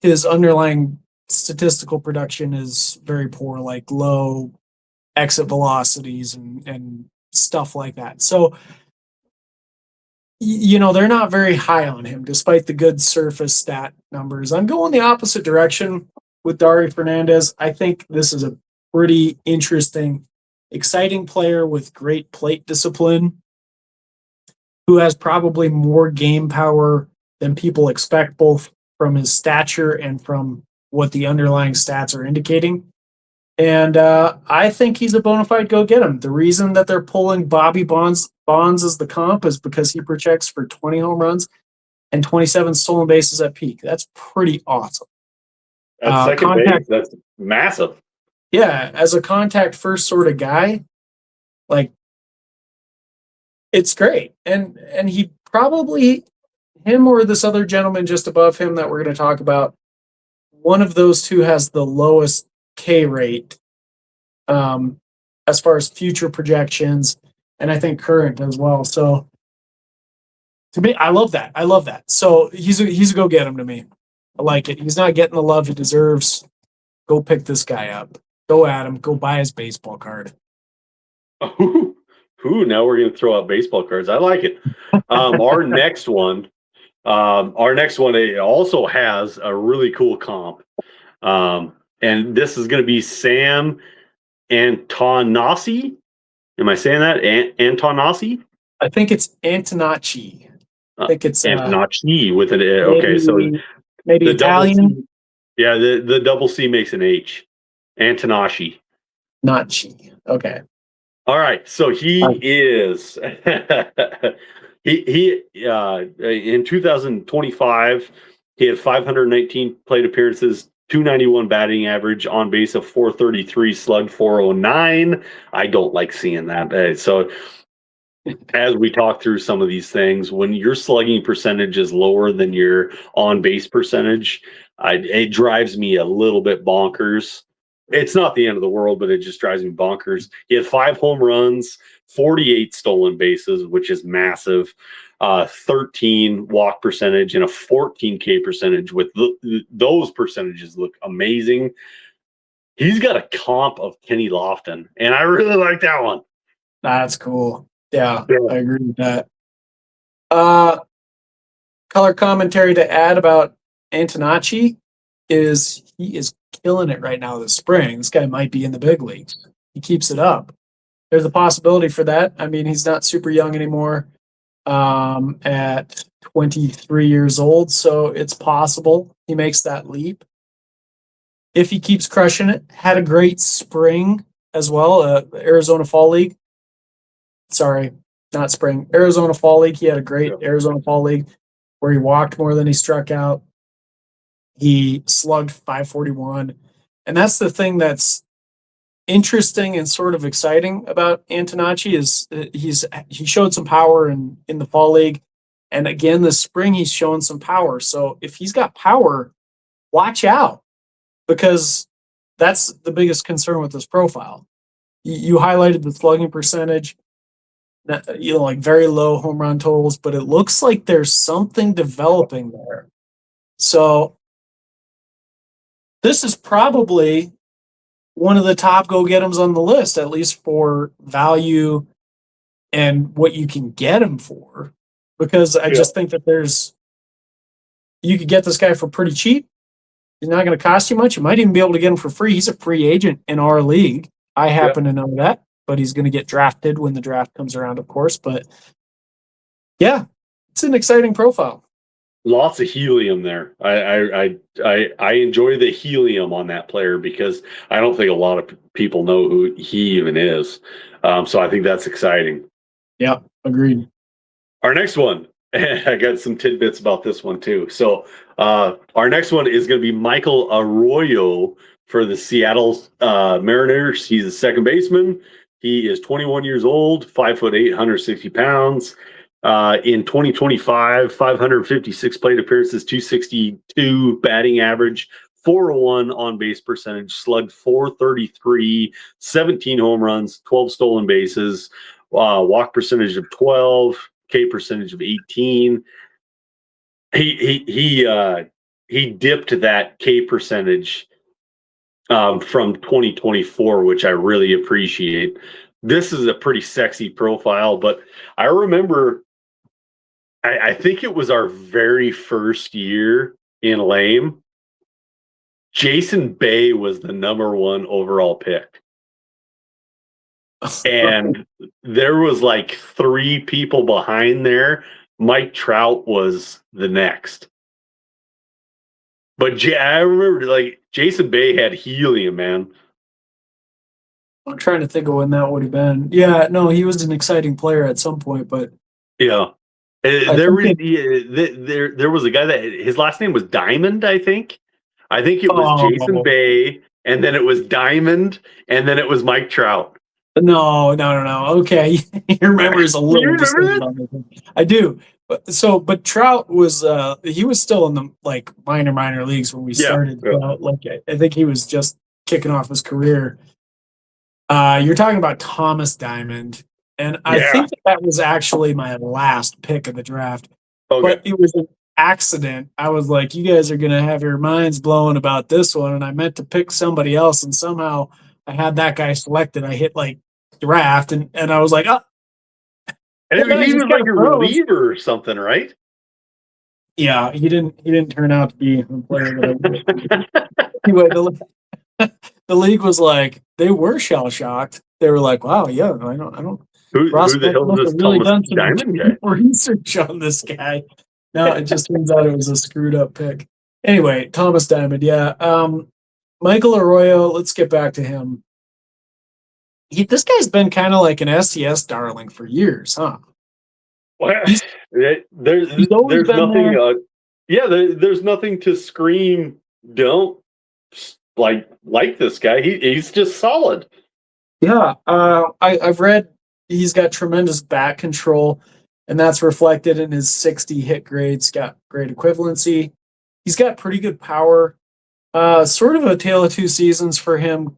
his underlying statistical production is very poor, like low exit velocities and stuff like that. So, they're not very high on him despite the good surface stat numbers. I'm going the opposite direction with Dari Fernandez. I think this is a pretty interesting, exciting player with great plate discipline, who has probably more game power than people expect, both from his stature and from what the underlying stats are indicating. And I think he's a bona fide go get him. The reason that they're pulling Bobby Bonds as the comp is because he projects for 20 home runs and 27 stolen bases at peak. That's pretty awesome. At second base, that's massive. Yeah, as a contact first sort of guy, like, it's great. And he probably, him or this other gentleman just above him that we're going to talk about, one of those two has the lowest K rate as far as future projections, and I think current as well. So to me, I love that. So he's a go get him to me. I like it. He's not getting the love he deserves. Go pick this guy up. Go at him. Go buy his baseball card. Now we're going to throw out baseball cards. I like it. Our next one, it also has a really cool comp. And this is going to be Sam Antonacci. Am I saying that? Antonacci? I think it's Antonacci. I think it's Antonacci with an okay. So maybe Italian. The double C makes an H. Antonacci. Not Chi. Okay. All right. So he is he in 2025 he had 519 plate appearances, 291 batting average, on base of 433, slug 409. I don't like seeing that. So as we talk through some of these things, when your slugging percentage is lower than your on base percentage, it drives me a little bit bonkers. It's not the end of the world, but it just drives me bonkers. He had 5 home runs, 48 stolen bases, which is massive, 13 walk percentage, and a 14 K percentage. With those percentages look amazing. He's got a comp of Kenny Lofton, and I really like that one. That's cool. Yeah, I agree with that. Color commentary to add about Antonacci is he is killing it right now this spring. This guy might be in the big leagues. He keeps it up. There's a possibility for that. I mean, he's not super young anymore at 23 years old, so it's possible he makes that leap. If he keeps crushing it, had a great spring as well, Arizona Fall League. Sorry, not spring. Arizona Fall League. He had a great Arizona Fall League where he walked more than he struck out. He slugged 541. And that's the thing that's interesting and sort of exciting about Antonacci is he showed some power in the Fall League. And again, this spring, he's showing some power. So if he's got power, watch out, because that's the biggest concern with this profile. You highlighted the slugging percentage, like very low home run totals, but it looks like there's something developing there. So this is probably one of the top go-get-ems on the list, at least for value and what you can get him for. Because I just think that you could get this guy for pretty cheap. He's not going to cost you much. You might even be able to get him for free. He's a free agent in our league. I happen to know that, but he's going to get drafted when the draft comes around, of course. But yeah, it's an exciting profile. Lots of helium there. I enjoy the helium on that player because I don't think a lot of people know who he even is. So I think that's exciting. Yeah, agreed. Our next one, I got some tidbits about this one too. So our next one is going to be Michael Arroyo for the Seattle Mariners. He's a second baseman. He is 21 years old, 5'8", 160 pounds. In 2025, 556 plate appearances, 262 batting average, 401 on base percentage, slugged 433, 17 home runs, 12 stolen bases, walk percentage of 12, K percentage of 18. He dipped that K percentage from 2024, which I really appreciate. This is a pretty sexy profile, but I remember, I think it was our very first year in Lame. Jason Bay was the number 1 overall pick. And there was like 3 people behind there. Mike Trout was the next. But I remember like Jason Bay had helium, man. I'm trying to think of when that would have been. Yeah, no, he was an exciting player at some point, but yeah. There was a guy that his last name was Diamond, I think. I think it was Jason Bay, and then it was Diamond, and then it was Mike Trout. No. Okay, your memory is a little distant. I do. But Trout was he was still in the like minor leagues when we started. Yeah. Like I think he was just kicking off his career. You're talking about Thomas Diamond. And I think that was actually my last pick of the draft. Okay. But it was an accident. I was like, you guys are going to have your minds blown about this one. And I meant to pick somebody else. And somehow I had that guy selected. I hit like draft and I was like, oh. And he was like a reliever or something, right? Yeah, he didn't turn out to be the player that I Anyway, the league was like, they were shell shocked. They were like, wow, yeah, I don't. Who the hell is this really Thomas Diamond guy? Research on this guy. No, it just turns out it was a screwed up pick. Anyway, Thomas Diamond, yeah. Michael Arroyo, let's get back to him. This guy's been kind of like an STS darling for years, huh? Well, there's nothing. There's nothing to scream. Don't like this guy. He's just solid. Yeah, I've read he's got tremendous bat control, and that's reflected in his 60 hit grades. Got great equivalency. He's got pretty good power. Sort of a tale of two seasons for him.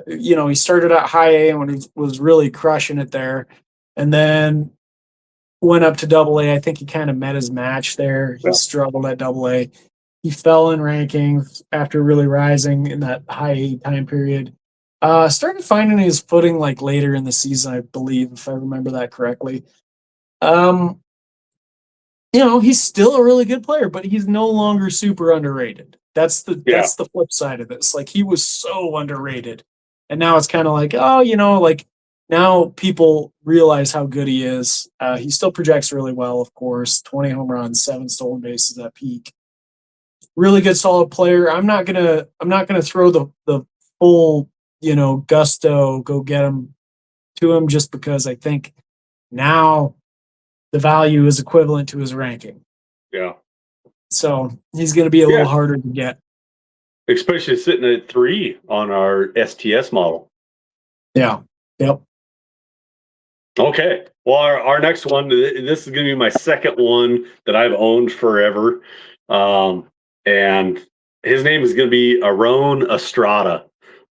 You know, he started out high A when he was really crushing it there, and then went up to Double A. I think he kind of met his match there. He struggled at Double A. He fell in rankings after really rising in that high A time period. Started finding his footing like later in the season, I believe, if I remember that correctly. You know, he's still a really good player, but he's no longer super underrated. That's the flip side of this. Like, he was so underrated. And now it's kind of like, oh, you know, like now people realize how good he is. He still projects really well, of course. 20 home runs, 7 stolen bases at peak. Really good, solid player. I'm not gonna throw the full, you know, gusto, go get him to him just because I think now the value is equivalent to his ranking. Yeah. So he's going to be a little harder to get. Especially sitting at 3 on our STS model. Yeah. Yep. Okay. Well, our next one, this is going to be my second one that I've owned forever. And his name is going to be Aron Estrada.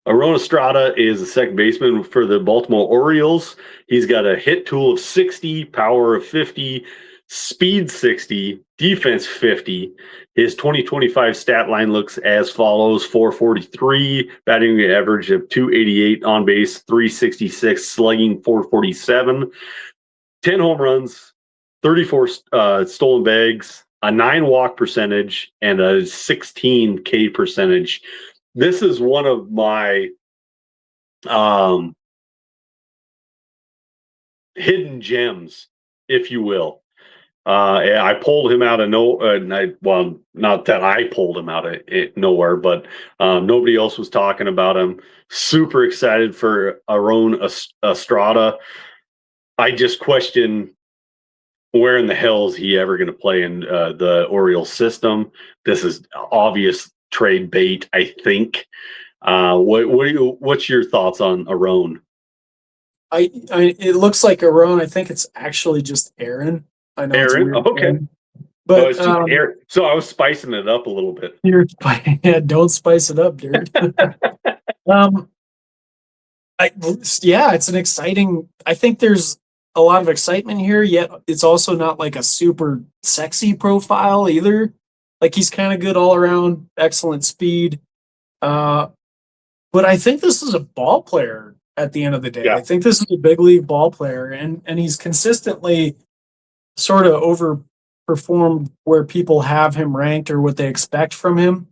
Aron Estrada is a second baseman for the Baltimore Orioles. He's got a hit tool of 60, power of 50, speed 60, defense 50. His 2025 stat line looks as follows: 443, batting average of 288, on base 366, slugging 447, 10 home runs, 34 stolen bags, a 9 walk percentage, and a 16 K percentage. This is one of my hidden gems, if you will. I pulled him out of well, not that I pulled him out of nowhere, but nobody else was talking about him. Super excited for Aron Estrada. I just question where in the hell is he ever going to play in the Orioles system. This is obvious trade bait, I think. What's your thoughts on Aron? It looks like Aron. I think it's actually just Aaron. I know Aaron, okay. Name, but it's just Aaron. So I was spicing it up a little bit. Yeah, don't spice it up, dude. It's an exciting. I think there's a lot of excitement here. Yet it's also not like a super sexy profile either. Like he's kind of good all around, excellent speed. But I think this is a ball player at the end of the day. Yeah. I think this is a big league ball player, and he's consistently sort of overperformed where people have him ranked or what they expect from him.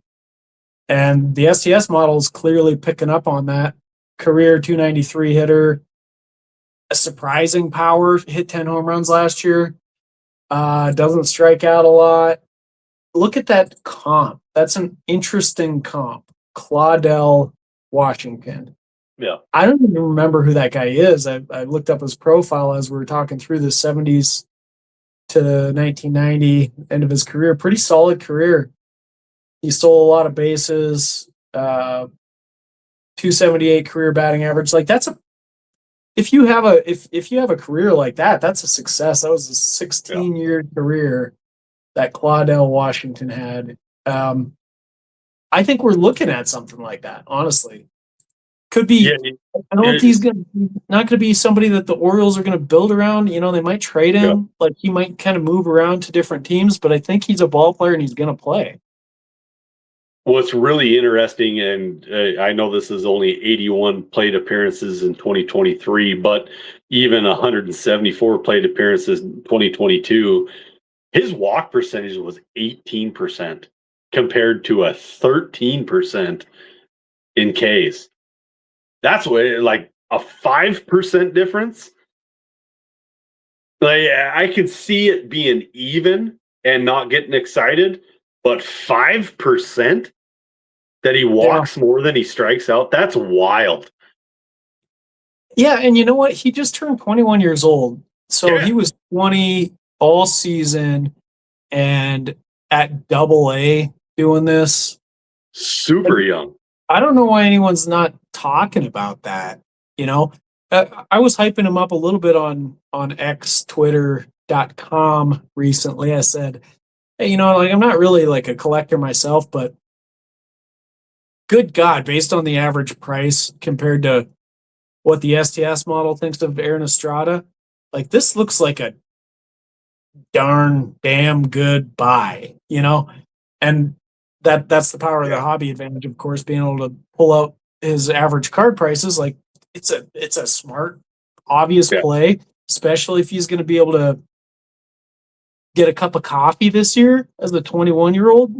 And the STS model is clearly picking up on that. Career 293 hitter, a surprising power, hit 10 home runs last year. Doesn't strike out a lot. Look at that comp. That's an interesting comp. Claudell Washington. Yeah. I don't even remember who that guy is. I looked up his profile as we were talking through the 70s to 1990, end of his career. Pretty solid career. He stole a lot of bases, 278 career batting average. Like that's if you have a career like that, that's a success. That was a 16-year career that Claudell Washington had. I think we're looking at something like that, honestly. Could be. Yeah, I don't know if he's not going to be somebody that the Orioles are going to build around. You know, they might trade him. Yeah. Like he might kind of move around to different teams, but I think he's a ball player and he's going to play. What's really interesting, and I know this is only 81 plate appearances in 2023, but even 174 plate appearances in 2022, his walk percentage was 18% compared to a 13% in Ks. That's what, like a 5% difference. Like I could see it being even and not getting excited, but 5% that he walks more than he strikes out, that's wild. Yeah, and you know what? He just turned 21 years old. So he was 20 all season and at Double-A doing this. Super young. I don't know why anyone's not talking about that. You know, I was hyping him up a little bit on xtwitter.com recently. I said, hey, you know, like I'm not really like a collector myself, but good God, based on the average price compared to what the STS model thinks of Aaron Estrada, like this looks like a damn good buy, you know? And that's the power of the hobby advantage, of course, being able to pull out his average card prices. Like it's a smart, obvious play, especially if he's going to be able to get a cup of coffee this year as the 21-year-old.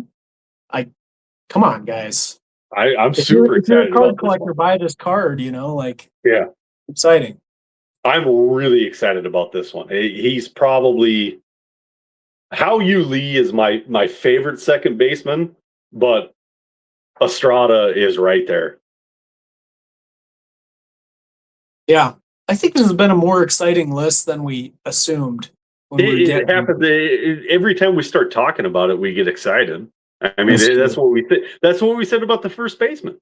Come on, guys. I'm super excited. If you're a card collector, buy this card, you know, like exciting. I'm really excited about this one. He's probably Hao-Yu Lee is my favorite second baseman, but Estrada is right there. Yeah. I think this has been a more exciting list than we assumed. It happens every time we start talking about it, we get excited. I mean, that's what we that's what we said about the first baseman.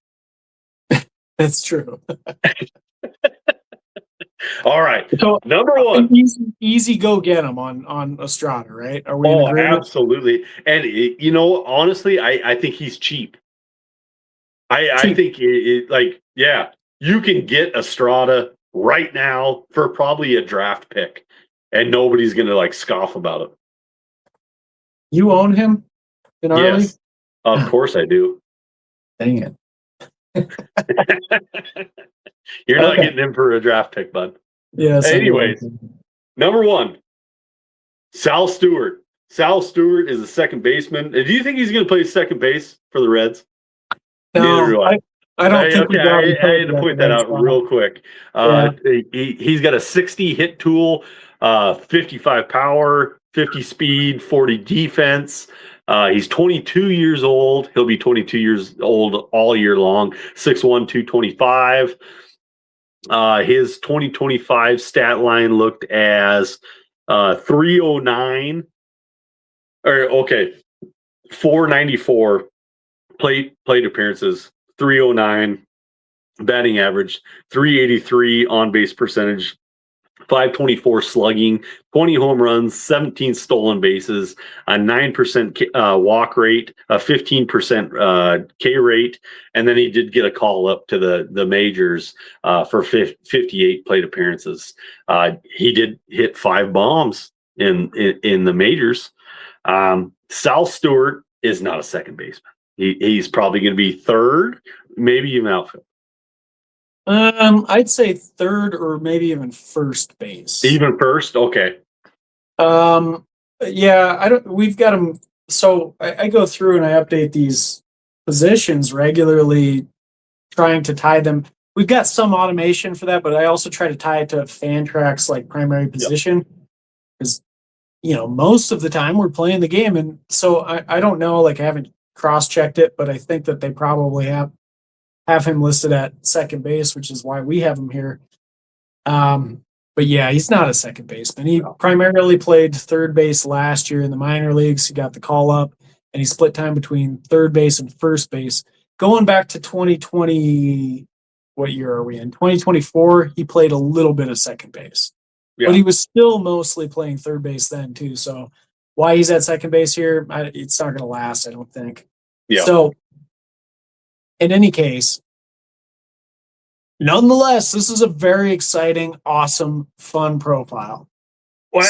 That's true. All right. So number one, easy go get him on Estrada, right? Are we? Oh, absolutely. And you know, honestly, I think he's cheap. I think you can get Estrada right now for probably a draft pick, and nobody's gonna like scoff about it. You own him in our league? Of course I do. Dang it. You're not getting him for a draft pick, bud. Yes. Anyways, number one, Sal Stewart. Sal Stewart is a second baseman. Do you think he's going to play second base for the Reds? Neither do No, I. I don't think we got him I had pegged to at point the that right out spot. real quick. He's got a 60 hit tool, 55 power, 50 speed, 40 defense. He's 22 years old. He'll be 22 years old all year long. 6'1", 225. His 2025 stat line looked as 309. Or okay, 494 plate appearances, 309 batting average, 383 on base percentage, 524 slugging, 20 home runs, 17 stolen bases, a 9% walk rate, a 15% K rate, and then he did get a call up to the majors for 58 plate appearances. He did hit 5 bombs in the majors. Sal Stewart is not a second baseman. He's probably going to be third, maybe even outfield. I'd say third or maybe even first base. Even first, okay. Yeah, I don't. We've got them. So I go through and I update these positions regularly, trying to tie them. We've got some automation for that, but I also try to tie it to Fantrax like primary position because most of the time we're playing the game, and so I don't know. Like I haven't cross-checked it, but I think that they probably have him listed at second base, which is why we have him here. But yeah, he's not a second baseman. He primarily played third base last year in the minor leagues. He got the call up, and he split time between third base and first base. Going back to 2020, what year are we in? 2024, he played a little bit of second base. Yeah. But he was still mostly playing third base then, too. So why he's at second base here, it's not going to last, I don't think. Yeah. So in any case, nonetheless, this is a very exciting, awesome, fun profile. Well,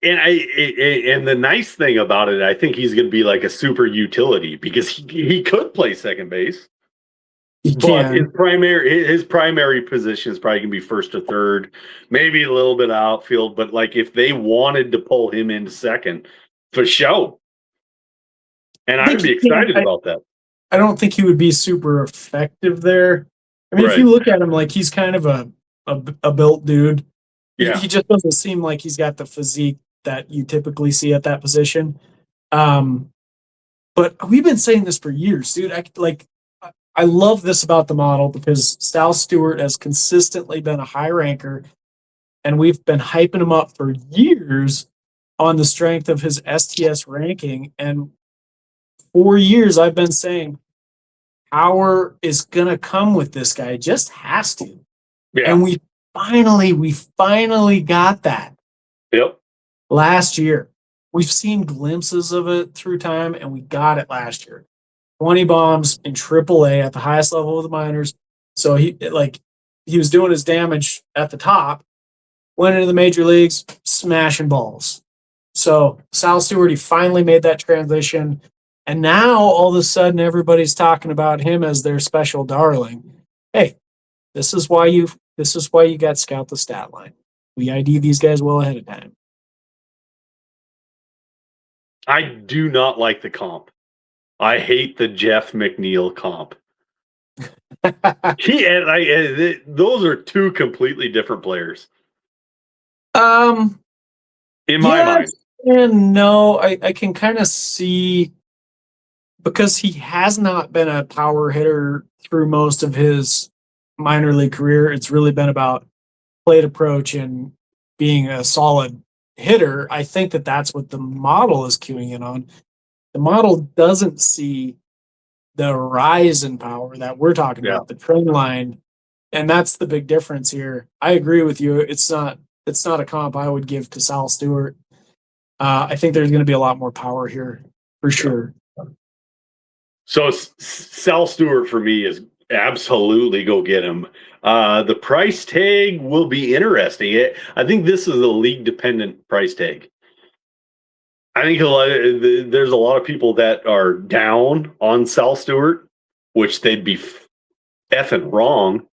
and the nice thing about it, I think he's going to be like a super utility because he could play second base. But his primary position is probably going to be first or third, maybe a little bit of outfield. But like if they wanted to pull him into second, for sure. And I'd be excited about that. I don't think he would be super effective there. I mean, if you look at him, like he's kind of a built dude. Yeah. He just doesn't seem like he's got the physique that you typically see at that position. But we've been saying this for years, dude. I love this about the model because Sal Stewart has consistently been a high ranker, and we've been hyping him up for years on the strength of his STS ranking. And for years, I've been saying power is going to come with this guy. It just has to. Yeah. And we finally got that. Yep. Last year. We've seen glimpses of it through time, and we got it last year. 20 bombs in AAA at the highest level of the minors. So he was doing his damage at the top, went into the major leagues, smashing balls. So Sal Stewart, he finally made that transition. And now all of a sudden everybody's talking about him as their special darling. Hey, this is why you got Scout the Stat Line. We ID these guys well ahead of time. I do not like the comp. I hate the Jeff McNeil comp. Those are two completely different players. In my mind. And no, I can kind of see because he has not been a power hitter through most of his minor league career. It's really been about plate approach and being a solid hitter. I think that that's what the model is queuing in on. The model doesn't see the rise in power that we're talking about, the trend line, and that's the big difference here. I agree with you. It's not a comp I would give to Sal Stewart. I think there's going to be a lot more power here for sure. So Sal Stewart for me is absolutely go get him. The price tag will be interesting. I think this is a league dependent price tag. I think there's a lot of people that are down on Sal Stewart, which they'd be effing wrong.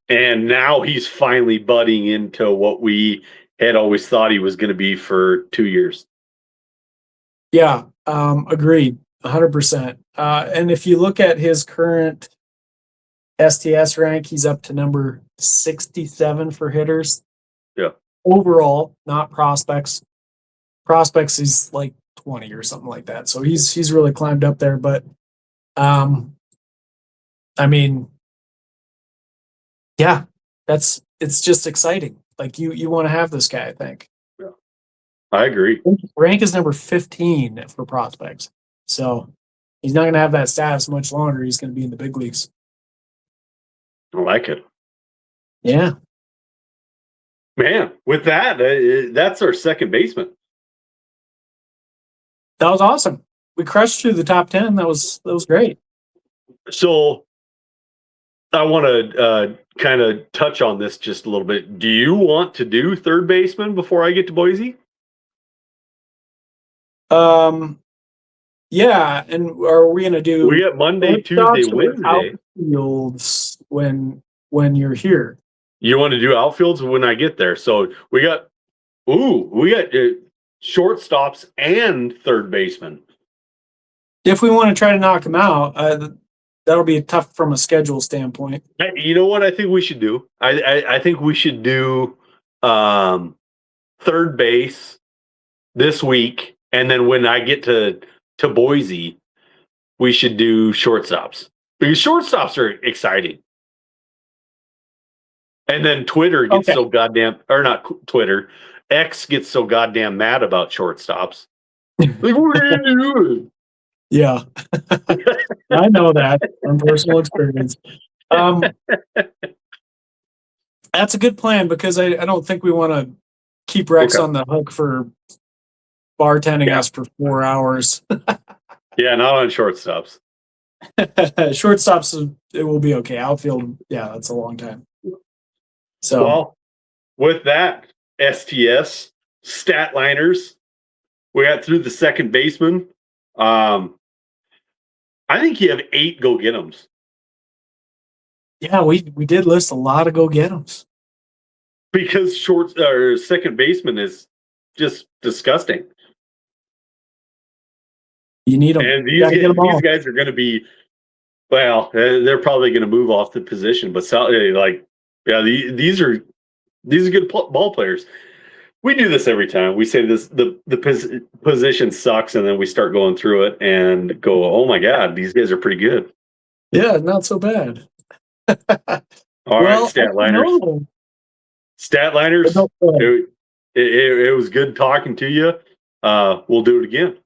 And now he's finally budding into what we had always thought he was going to be for 2 years. Yeah, agreed, 100%. And if you look at his current STS rank, he's up to number 67 for hitters. Yeah. Overall, not prospects. Prospects, he's like 20 or something like that. So he's really climbed up there. But I mean, yeah, it's just exciting. Like you want to have this guy, I think. Yeah. I agree. Rank is number 15 for prospects. So he's not going to have that status much longer. He's going to be in the big leagues. I like it. Yeah. Man, with that, that's our second baseman. That was awesome. We crushed through the top 10. That was great. So I want to kind of touch on this just a little bit. Do you want to do third baseman before I get to Boise? Yeah, and are we gonna do We got Monday, Tuesday, Wednesday. outfields when you're here? You want to do outfields when I get there? So we got shortstops and third baseman. If we want to try to knock them out, that'll be tough from a schedule standpoint. You know what I think we should do? I think we should do third base this week, and then when I get to Boise, we should do shortstops because shortstops are exciting. And then Twitter gets so goddamn, or not Twitter, X gets so goddamn mad about shortstops. Like, what are you doing? Yeah, I know that from personal experience. That's a good plan because I don't think we want to keep Rex on the hook for bartending us for 4 hours. Yeah, not on shortstops. Shortstops, it will be okay. Outfield, yeah, that's a long time. So, well, with that, STS stat liners, we got through the second baseman. I think you have 8 go get 'ems. Yeah, we did list a lot of go get 'ems because second baseman is just disgusting. You need them. And these guys are going to be, well, they're probably going to move off the position, but these are good ball players. We do this every time. We say the position sucks, and then we start going through it and go, oh my God, these guys are pretty good. Yeah, not so bad. All right, stat liners. Stat liners. It was good talking to you. We'll do it again.